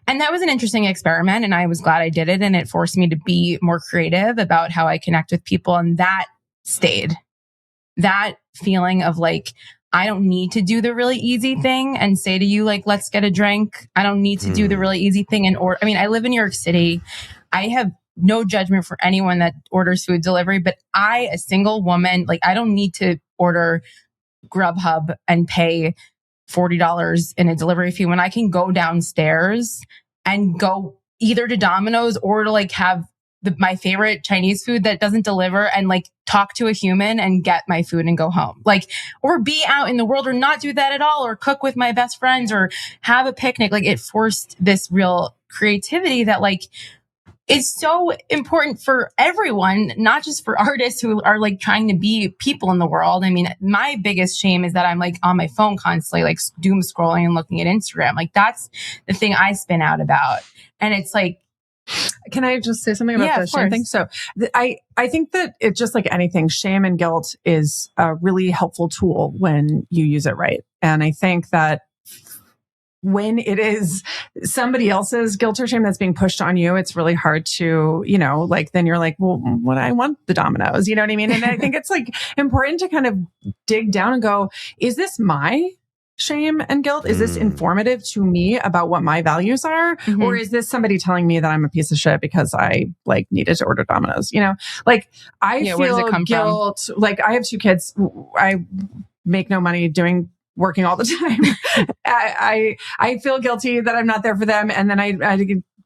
And that was an interesting experiment, and I was glad I did it. And it forced me to be more creative about how I connect with people. And that stayed. That feeling of like, I don't need to do the really easy thing and say to you, like, let's get a drink. I don't need to do the really easy thing and order. I mean, I live in New York City. I have no judgment for anyone that orders food delivery, but a single woman, like, I don't need to order Grubhub and pay $40 in a delivery fee when I can go downstairs and go either to Domino's or to like have my favorite Chinese food that doesn't deliver and like talk to a human and get my food and go home. Like, or be out in the world or not do that at all, or cook with my best friends or have a picnic. Like, it forced this real creativity that like is so important for everyone, not just for artists who are like trying to be people in the world. I mean, my biggest shame is that I'm like on my phone constantly, like doom scrolling and looking at Instagram. Like, that's the thing I spin out about. And it's like, can I just say something about the shame thing? So I think that it's just like anything, shame and guilt is a really helpful tool when you use it right. And I think that when it is somebody else's guilt or shame that's being pushed on you, it's really hard to, you know, like, then you're like, well, what I want the Domino's, you know what I mean? And I think it's like important to kind of dig down and go, is this my shame and guilt? Is this informative to me about what my values are? Mm-hmm. Or is this somebody telling me that I'm a piece of shit because I like needed to order Domino's? You know, like I feel guilt. From? Like, I have 2 kids. I make no money working all the time. I feel guilty that I'm not there for them. And then I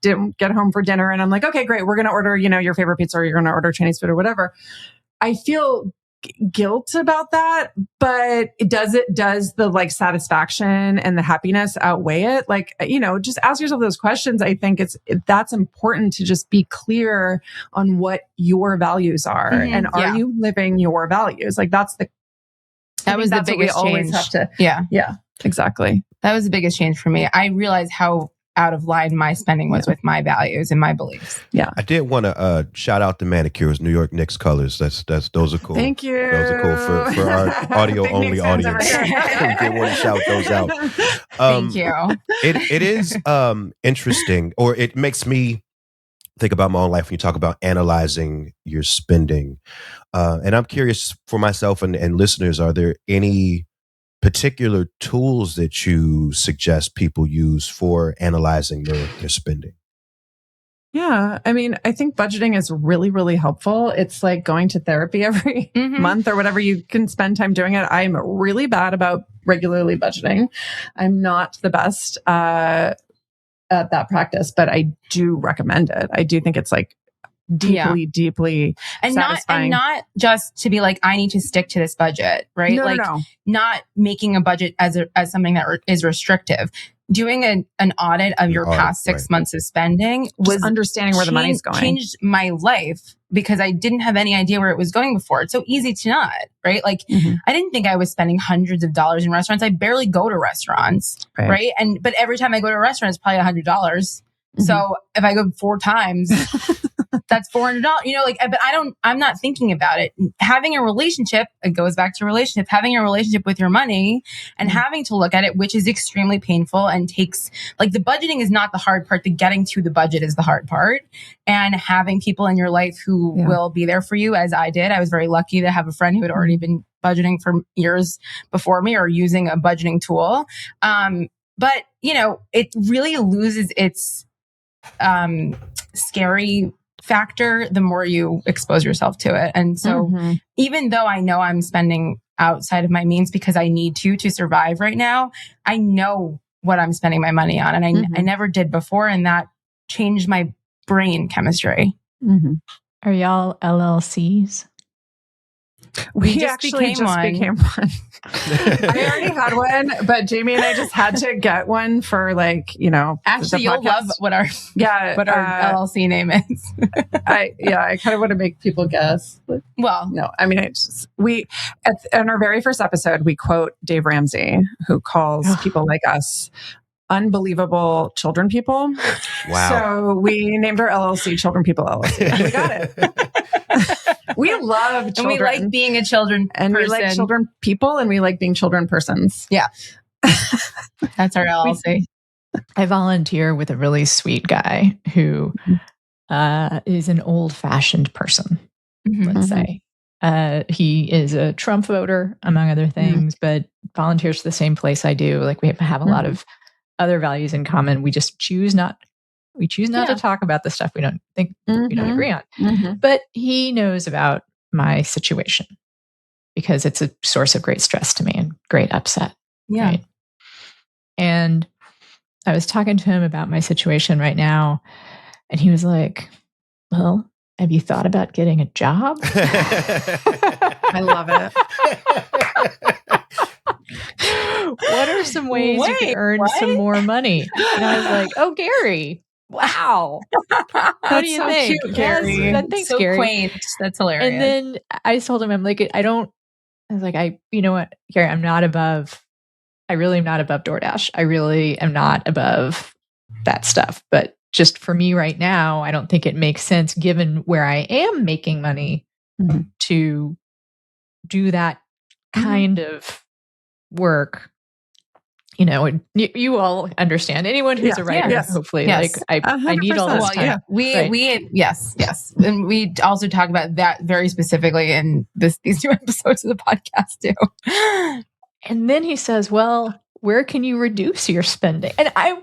didn't get home for dinner and I'm like, okay, great. We're going to order, you know, your favorite pizza, or you're going to order Chinese food or whatever. I feel guilt about that, but does the like satisfaction and the happiness outweigh it? Like, you know, just ask yourself those questions. I think that's important to just be clear on what your values are. Mm-hmm. And are you living your values? Like, that was the biggest change. Yeah, exactly. That was the biggest change for me. I realized how out of line my spending was with my values and my beliefs. Yeah. I did want to shout out the manicures, New York Knicks colors. Those are cool. Thank you. Those are cool for our audio only audience. We did want to shout those out. Thank you. It is interesting, or it makes me think about my own life when you talk about analyzing your spending. And I'm curious for myself and listeners, are there any particular tools that you suggest people use for analyzing their spending? Yeah. I mean, I think budgeting is really, really helpful. It's like going to therapy every month or whatever. You can spend time doing it. I'm really bad about regularly budgeting. I'm not the best at that practice, but I do recommend it. I do think it's like deeply and satisfying. Not just to be like, I need to stick to this budget, right? No. Not making a budget as something that is restrictive. Doing an audit of your past 6 months of spending was just understanding where the money's going. Changed my life because I didn't have any idea where it was going before. It's so easy to not, right? Like, I didn't think I was spending hundreds of dollars in restaurants. I barely go to restaurants, right? But every time I go to a restaurant, it's probably $100. So if I go 4 times, that's $400, you know, like, but I'm not thinking about it. Having a relationship, it goes back to relationship, having a relationship with your money and having to look at it, which is extremely painful and takes, like, the budgeting is not the hard part. The getting to the budget is the hard part. And having people in your life who will be there for you, as I did. I was very lucky to have a friend who had already been budgeting for years before me or using a budgeting tool. But, you know, it really loses its scary factor the more you expose yourself to it. And so even though I know I'm spending outside of my means because I need to survive right now, I know what I'm spending my money on. And I never did before. And that changed my brain chemistry. Are y'all LLCs? We actually just became one. I already had one, but Jamie and I just had to get one for, like, you know, actually you'll love what our LLC name is. I kind of want to make people guess. Well, no, I mean, in our very first episode, we quote Dave Ramsey, who calls people like us unbelievable children people. Wow. So we named our LLC Children People LLC. And we got it. We love children. And we like being a children and person. We like children people, and we like being children persons. Yeah. That's our LLC. I volunteer with a really sweet guy who is an old-fashioned person, let's say. He is a Trump voter, among other things, but volunteers to the same place I do. Like, we have a lot of other values in common. We just choose not to talk about the stuff we don't think we don't agree on. But he knows about my situation because it's a source of great stress to me and great upset. Yeah. Right? And I was talking to him about my situation right now. And he was like, well, have you thought about getting a job? I love it. What are some ways you can earn some more money? And I was like, oh, Gary, wow. What do you so think? cute, Gary. Yes, thanks, so Gary. quaint. That's hilarious. And then I told him, I'm like, I was like, you know what, Gary, I really am not above DoorDash. I really am not above that stuff. But just for me right now, I don't think it makes sense given where I am making money to do that kind of work. You know, you all understand. Anyone who's a writer, hopefully, like I need all this time. Yes, and we also talk about that very specifically in these new episodes of the podcast too. And then he says, "Well, where can you reduce your spending?" And I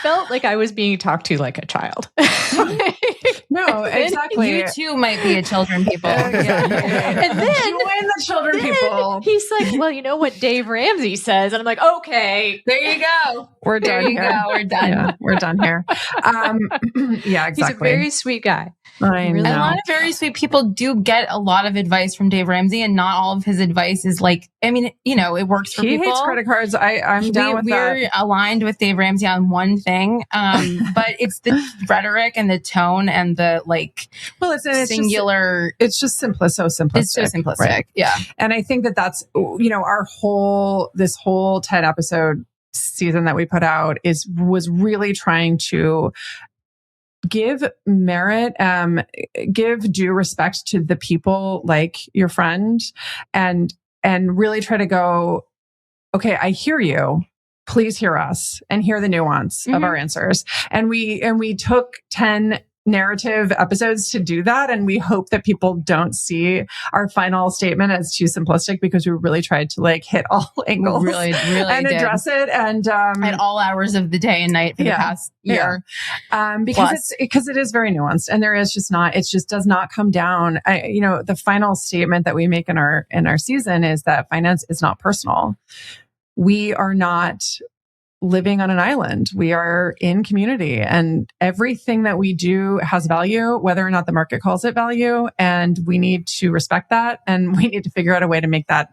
felt like I was being talked to like a child. No, exactly. You too might be a children people. And then join the children people. He's like, well, you know what Dave Ramsey says, and I'm like, okay, there you go. We're done here. We're done. Yeah, we're done here. Yeah, exactly. He's a very sweet guy. I know. A lot of very sweet people do get a lot of advice from Dave Ramsey, and not all of his advice is like, I mean, you know, it works for people. He hates credit cards. I'm down with that. We're aligned with Dave Ramsey on one thing, but it's the rhetoric and the tone and the like. Well, it's singular. It's just so simplistic. It's so simplistic. Right? Yeah, and I think that's our this whole TED episode season that we put out was really trying to give merit, give due respect to the people like your friend, and really try to go, okay, I hear you. Please hear us and hear the nuance of our answers. And we took 10 narrative episodes to do that. And we hope that people don't see our final statement as too simplistic, because we really tried to like hit all angles really and address it. And, at all hours of the day and night for the past year. Because it is very nuanced, and it just does not come down. The final statement that we make in our season is that finance is not personal. We are not living on an island. We are in community, and everything that we do has value, whether or not the market calls it value. And we need to respect that. And we need to figure out a way to make that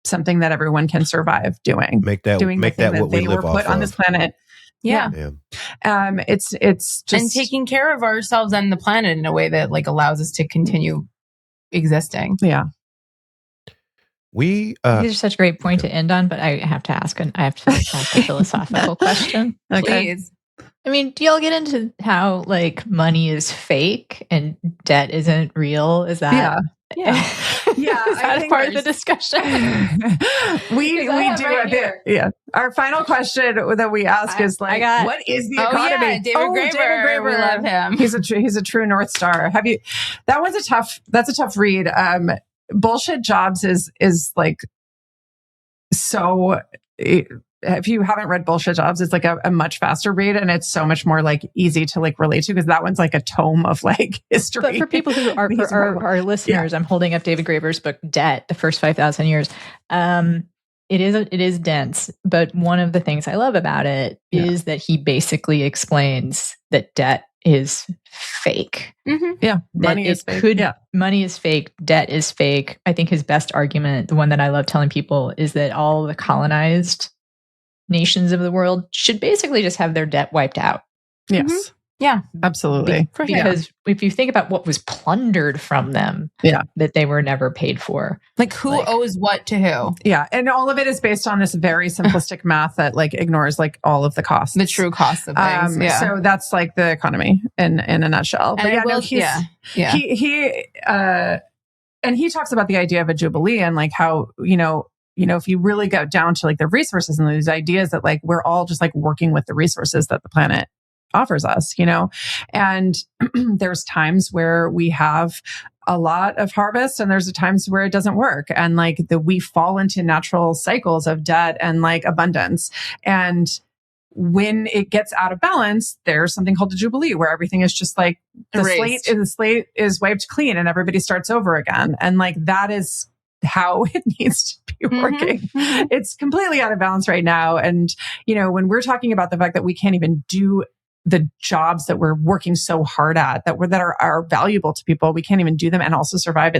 something that everyone can survive doing. Make that what we live off put on this planet. Yeah. It's just, and taking care of ourselves and the planet in a way that like allows us to continue existing. Yeah. These are such a great point to end on, but I have to ask a philosophical question. Okay. Please. I mean, do y'all get into how like money is fake and debt isn't real? Is that yeah? Is that part of the discussion? we do a bit. Yeah. Our final question that we ask is like, what is the economy? Yeah, David Graeber. We love him. He's a true North Star. That's a tough read. Bullshit Jobs is like, so if you haven't read Bullshit Jobs, it's like a much faster read, and it's so much more like easy to like relate to, because that one's like a tome of like history. But for people who are our listeners, I'm holding up David Graeber's book Debt, The First 5,000 Years. It is dense, but one of the things I love about it is that he basically explains that debt is fake. Yeah. Money is fake. Money is fake. Debt is fake. I think his best argument, the one that I love telling people, is that all the colonized nations of the world should basically just have their debt wiped out. Yes. Yeah, absolutely. Because if you think about what was plundered from them, that they were never paid for. Like who owes what to who? Yeah. And all of it is based on this very simplistic math that like ignores like all of the costs. The true costs of things. So that's like the economy in a nutshell. But he talks about the idea of a jubilee and like how, if you really go down to like the resources and these ideas that like we're all just like working with the resources that the planet offers us, and there's times where we have a lot of harvest and there's times where it doesn't work. And like we fall into natural cycles of debt and like abundance. And when it gets out of balance, there's something called a jubilee where everything is just like the slate is wiped clean and everybody starts over again. And like that is how it needs to be working. It's completely out of balance right now. And, when we're talking about the fact that we can't even do the jobs that we're working so hard at that are valuable to people. We can't even do them and also survive.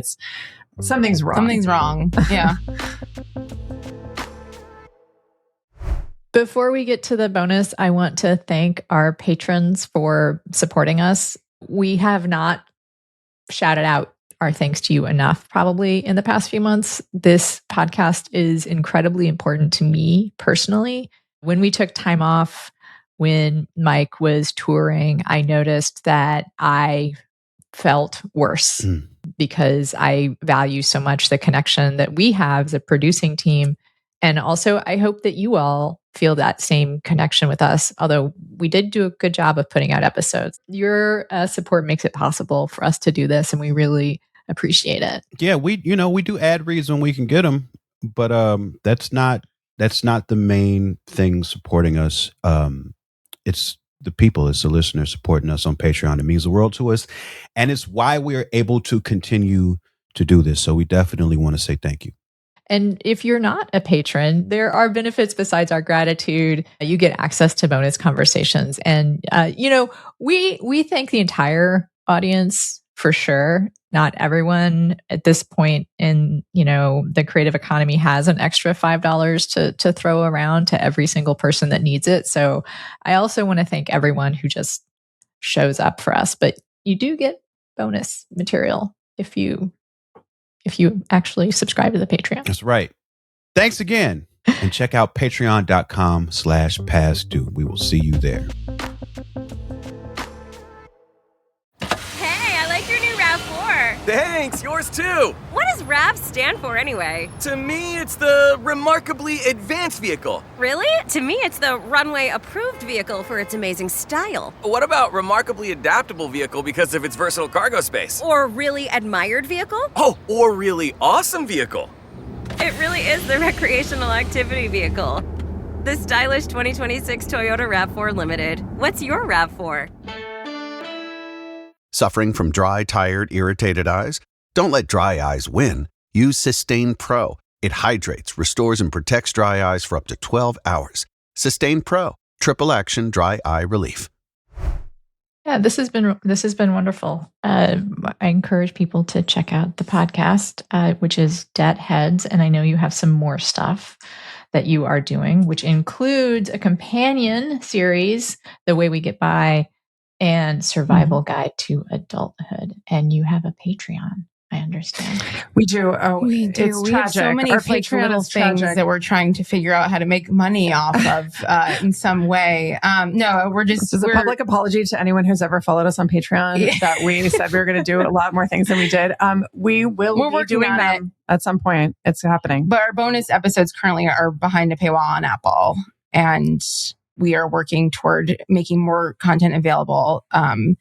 Something's wrong. Something's wrong. Yeah. Before we get to the bonus, I want to thank our patrons for supporting us. We have not shouted out our thanks to you enough, probably in the past few months. This podcast is incredibly important to me personally. When we took time off, when Mike was touring, I noticed that I felt worse because I value so much the connection that we have as a producing team. And also, I hope that you all feel that same connection with us, although we did do a good job of putting out episodes. Your support makes it possible for us to do this, and we really appreciate it. Yeah, we do ad reads when we can get them, but that's not the main thing supporting us. It's the people, it's the listeners supporting us on Patreon. It means the world to us, and it's why we're able to continue to do this. So we definitely want to say thank you. And if you're not a patron, there are benefits besides our gratitude. You get access to bonus conversations. And, we thank the entire audience for sure. Not everyone at this point in, the creative economy has an extra $5 to throw around to every single person that needs it. So I also want to thank everyone who just shows up for us. But you do get bonus material if you actually subscribe to the Patreon. That's right. Thanks again. And check out patreon.com/pastdue. We will see you there. Hey, I like your new RAV4. Thanks, yours too. What does RAV stand for anyway? To me, it's the Remarkably Advanced Vehicle. Really? To me, it's the runway approved vehicle for its amazing style. What about Remarkably Adaptable Vehicle because of its versatile cargo space? Or really admired vehicle? Oh, or Really Awesome Vehicle. It really is the recreational activity vehicle. The stylish 2026 Toyota RAV4 Limited. What's your RAV4? Suffering from dry, tired, irritated eyes? Don't let dry eyes win. Use Sustain Pro. It hydrates, restores, and protects dry eyes for up to 12 hours. Sustain Pro. Triple action dry eye relief. Yeah, this has been wonderful. I encourage people to check out the podcast, which is Debt Heads, and I know you have some more stuff that you are doing, which includes a companion series, The Way We Get By, and Survival Guide to Adulthood. And you have a Patreon, I understand. We do. Oh, we do. It's we tragic. have so many Our like Patreon little is things tragic. that we're trying to figure out how to make money off of in some way. No, we're just. This is a public apology to anyone who's ever followed us on Patreon that we said we were going to do a lot more things than we did. We're be doing them at some point. It's happening. But our bonus episodes currently are behind a paywall on Apple, and we are working toward making more content available from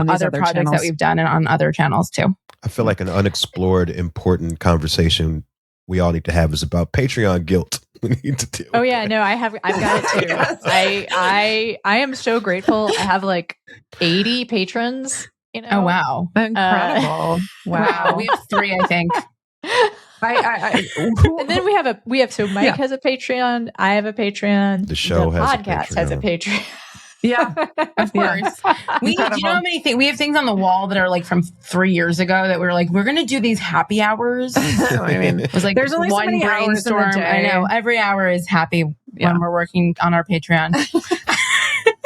other projects channels that we've done and on other channels too. I feel like an unexplored, important conversation we all need to have is about Patreon guilt. We need to deal. Oh yeah, no, I've got it too. I am so grateful. I have like 80 patrons. Oh wow, incredible! Wow, we have 3, I think. And then so Mike has a Patreon. I have a Patreon. The show has podcast has a Patreon. Yeah, of course. Do you know how many things we have? Things on the wall that are like from 3 years ago that we were like, we're going to do these happy hours. I mean, it was like there's only one so many hours in a brainstorm. day. I know every hour is happy when we're working on our Patreon.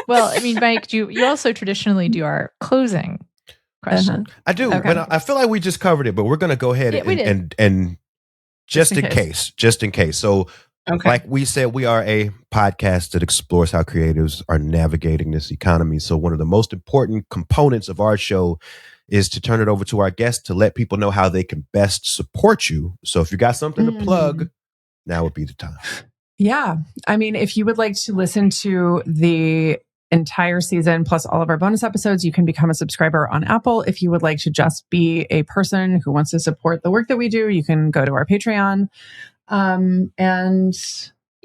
Well, I mean, Mike, you also traditionally do our closing question. I do, but I feel like we just covered it. But we're going to go ahead and just in case. So. Okay. Like we said, we are a podcast that explores how creatives are navigating this economy. So one of the most important components of our show is to turn it over to our guests to let people know how they can best support you. So if you got something to plug, now would be the time. Yeah. I mean, if you would like to listen to the entire season plus all of our bonus episodes, you can become a subscriber on Apple. If you would like to just be a person who wants to support the work that we do, you can go to our Patreon. And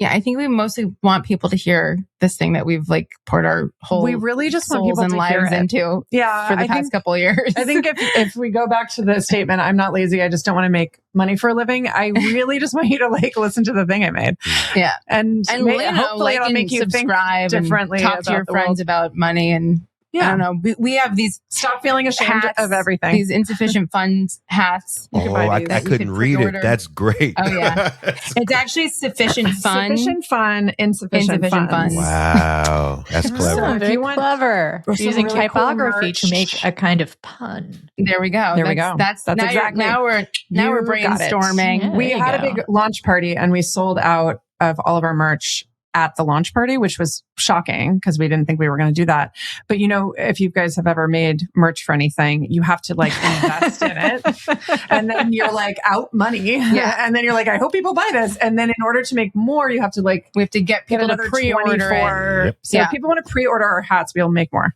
Yeah, I think we mostly want people to hear this thing that we've like poured our whole We really just want souls people and to hear lives it. into for the past couple of years. I think if we go back to the statement, I'm not lazy, I just don't want to make money for a living. I really just want you to like listen to the thing I made. Yeah. And hopefully it'll make you subscribe think differently. and talk to your friends about money. And I don't know. We have these stop feeling ashamed of everything. These insufficient funds hats. I couldn't read it. That's great. Oh yeah, it's actually sufficient fun. Sufficient fun, insufficient funds. Wow, that's clever. Oh, very clever. Using really typography cool to make a kind of pun. There we go. There we go. That's now exactly. Now we're brainstorming. Yeah, We had a big launch party and we sold out of all of our merch at the launch party, which was shocking because we didn't think we were going to do that. But you know, if you guys have ever made merch for anything, you have to like invest in it. And then you're like out money. Yeah. And then you're like, I hope people buy this. And then in order to make more, you have to like, we have to get people to pre-order it. Yep. So if people want to pre-order our hats, we'll make more.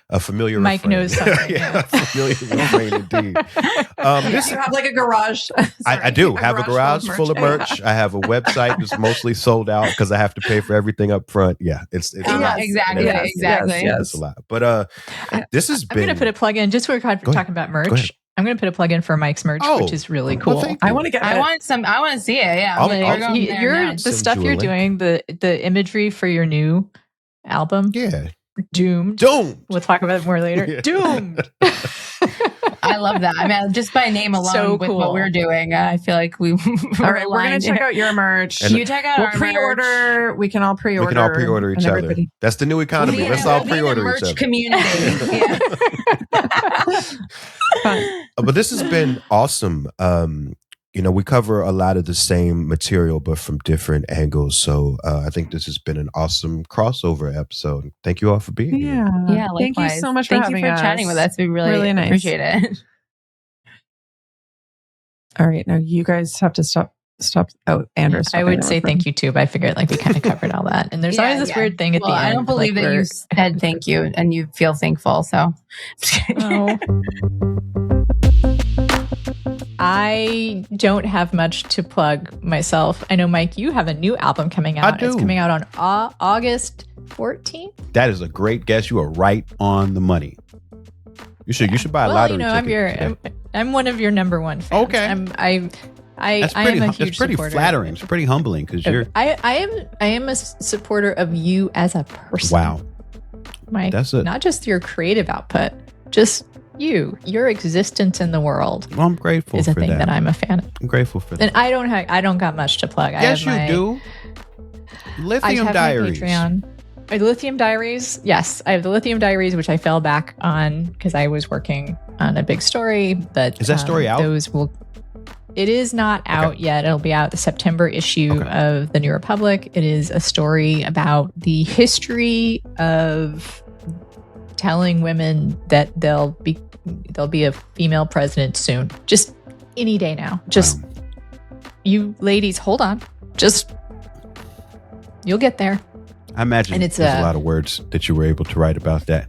A familiar Mike refrain. knows something. Yeah, familiar refrain indeed. You have like a garage. I do have a garage full of merch. I have a website that's mostly sold out because I have to pay for everything up front. Yeah, it's exactly. It's a lot. But this has been. I'm going to put a plug in just so we're talking about merch. I'm going to put a plug in for Mike's merch, which is really cool. Well, I want to get. I want to see it. Yeah, the stuff you're doing, the imagery for your new album. Yeah. Doomed. We'll talk about it more later. Yeah. Doomed. I love that. I mean, just by name alone, with what we're doing, I feel like we. All right, we're going to check out your merch. You check out our pre-order. merch. We can all pre-order. We can all pre-order each other. That's the new economy. Let's all pre-order each other. Community. But this has been awesome. You know, we cover a lot of the same material, but from different angles. So I think this has been an awesome crossover episode. Thank you all for being here. Yeah. Thank you so much for having us. chatting with us. We really nice. Appreciate it. All right, now you guys have to stop. Oh, Andrew. I would say thank you too, but I figured like we kind of covered all that. And there's always this weird thing at the end. I don't believe that you said thank you and you feel thankful. So. I don't have much to plug myself. I know, Mike, you have a new album coming out. I do. It's coming out on August 14th. That is a great guess. You are right on the money. You should buy a lottery ticket. I'm one of your number one fans. Okay. I am a huge That's pretty supporter. flattering. It's pretty humbling because you're. I am a supporter of you as a person. Wow. Mike, That's it. Not just your creative output, just your existence in the world. Well, I'm grateful is for a thing that I'm a fan of. I'm grateful for that. And I don't got much to plug. Yes, you do. Lithium Diaries. My Patreon. Lithium Diaries. Yes, I have the Lithium Diaries, which I fell back on because I was working on a big story. But is that story out? It is not out yet. It'll be out the September issue of the New Republic. It is a story about the history of telling women that there'll be a female president soon. Just any day now. Just you ladies, hold on. Just you'll get there. I imagine there's a lot of words that you were able to write about that.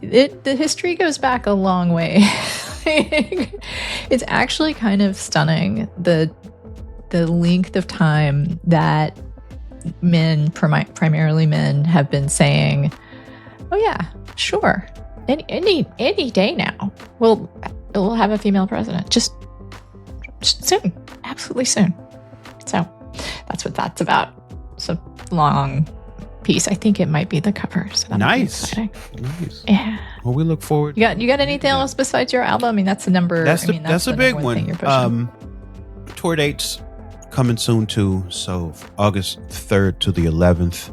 The history goes back a long way. It's actually kind of stunning the length of time that men, primarily men, have been saying, "Oh yeah, sure, any day now, we'll have a female president, just soon, absolutely soon." So that's what that's about. It's a long piece. I think it might be the cover. So that nice. Yeah. Well, we look forward. You got anything else besides your album? I mean, that's the number. That's a big one. Tour dates coming soon too. So August 3rd to the 11th,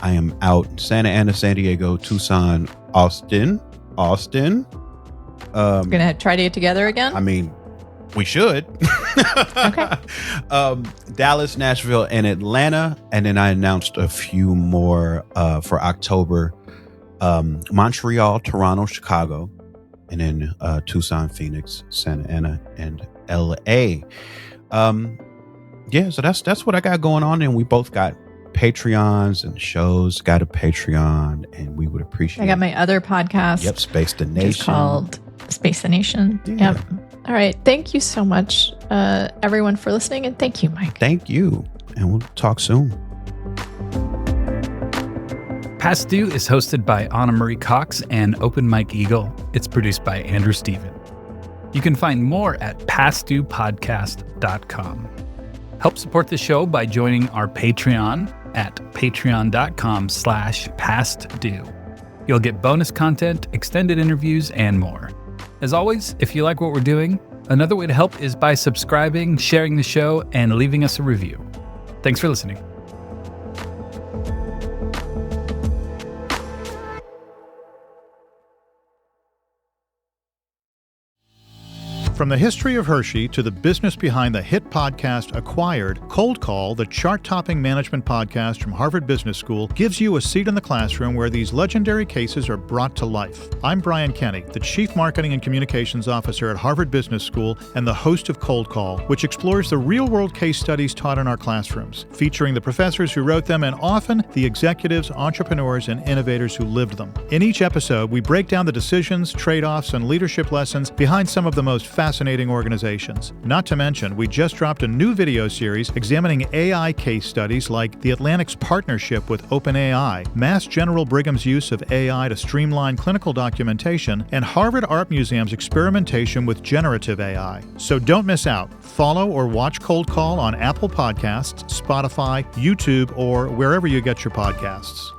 I am out in Santa Ana, San Diego, Tucson, Austin. We're gonna try to get together again. I mean, we should. Okay. Dallas, Nashville, and Atlanta. And then I announced a few more for October. Montreal, Toronto, Chicago, and then Tucson, Phoenix, Santa Ana, and LA. So that's what I got going on. And we both got Patreons and shows. Got a Patreon, and we would appreciate I got my other podcast. Yep, Space the Nation. Called Space the Nation. Yeah. Yep. All right. Thank you so much, everyone, for listening. And thank you, Mike. Thank you. And we'll talk soon. Past Due is hosted by Anna Marie Cox and Open Mike Eagle. It's produced by Andrew Steven. You can find more at pastduepodcast.com. Help support the show by joining our Patreon at patreon.com/pastdue. You'll get bonus content, extended interviews, and more. As always, if you like what we're doing, another way to help is by subscribing, sharing the show, and leaving us a review. Thanks for listening. From the history of Hershey to the business behind the hit podcast Acquired, Cold Call, the chart-topping management podcast from Harvard Business School, gives you a seat in the classroom where these legendary cases are brought to life. I'm Brian Kenny, the Chief Marketing and Communications Officer at Harvard Business School and the host of Cold Call, which explores the real-world case studies taught in our classrooms, featuring the professors who wrote them and often the executives, entrepreneurs, and innovators who lived them. In each episode, we break down the decisions, trade-offs, and leadership lessons behind some of the most fascinating organizations. Not to mention, we just dropped a new video series examining AI case studies like the Atlantic's partnership with OpenAI, Mass General Brigham's use of AI to streamline clinical documentation, and Harvard Art Museum's experimentation with generative AI. So don't miss out. Follow or watch Cold Call on Apple Podcasts, Spotify, YouTube, or wherever you get your podcasts.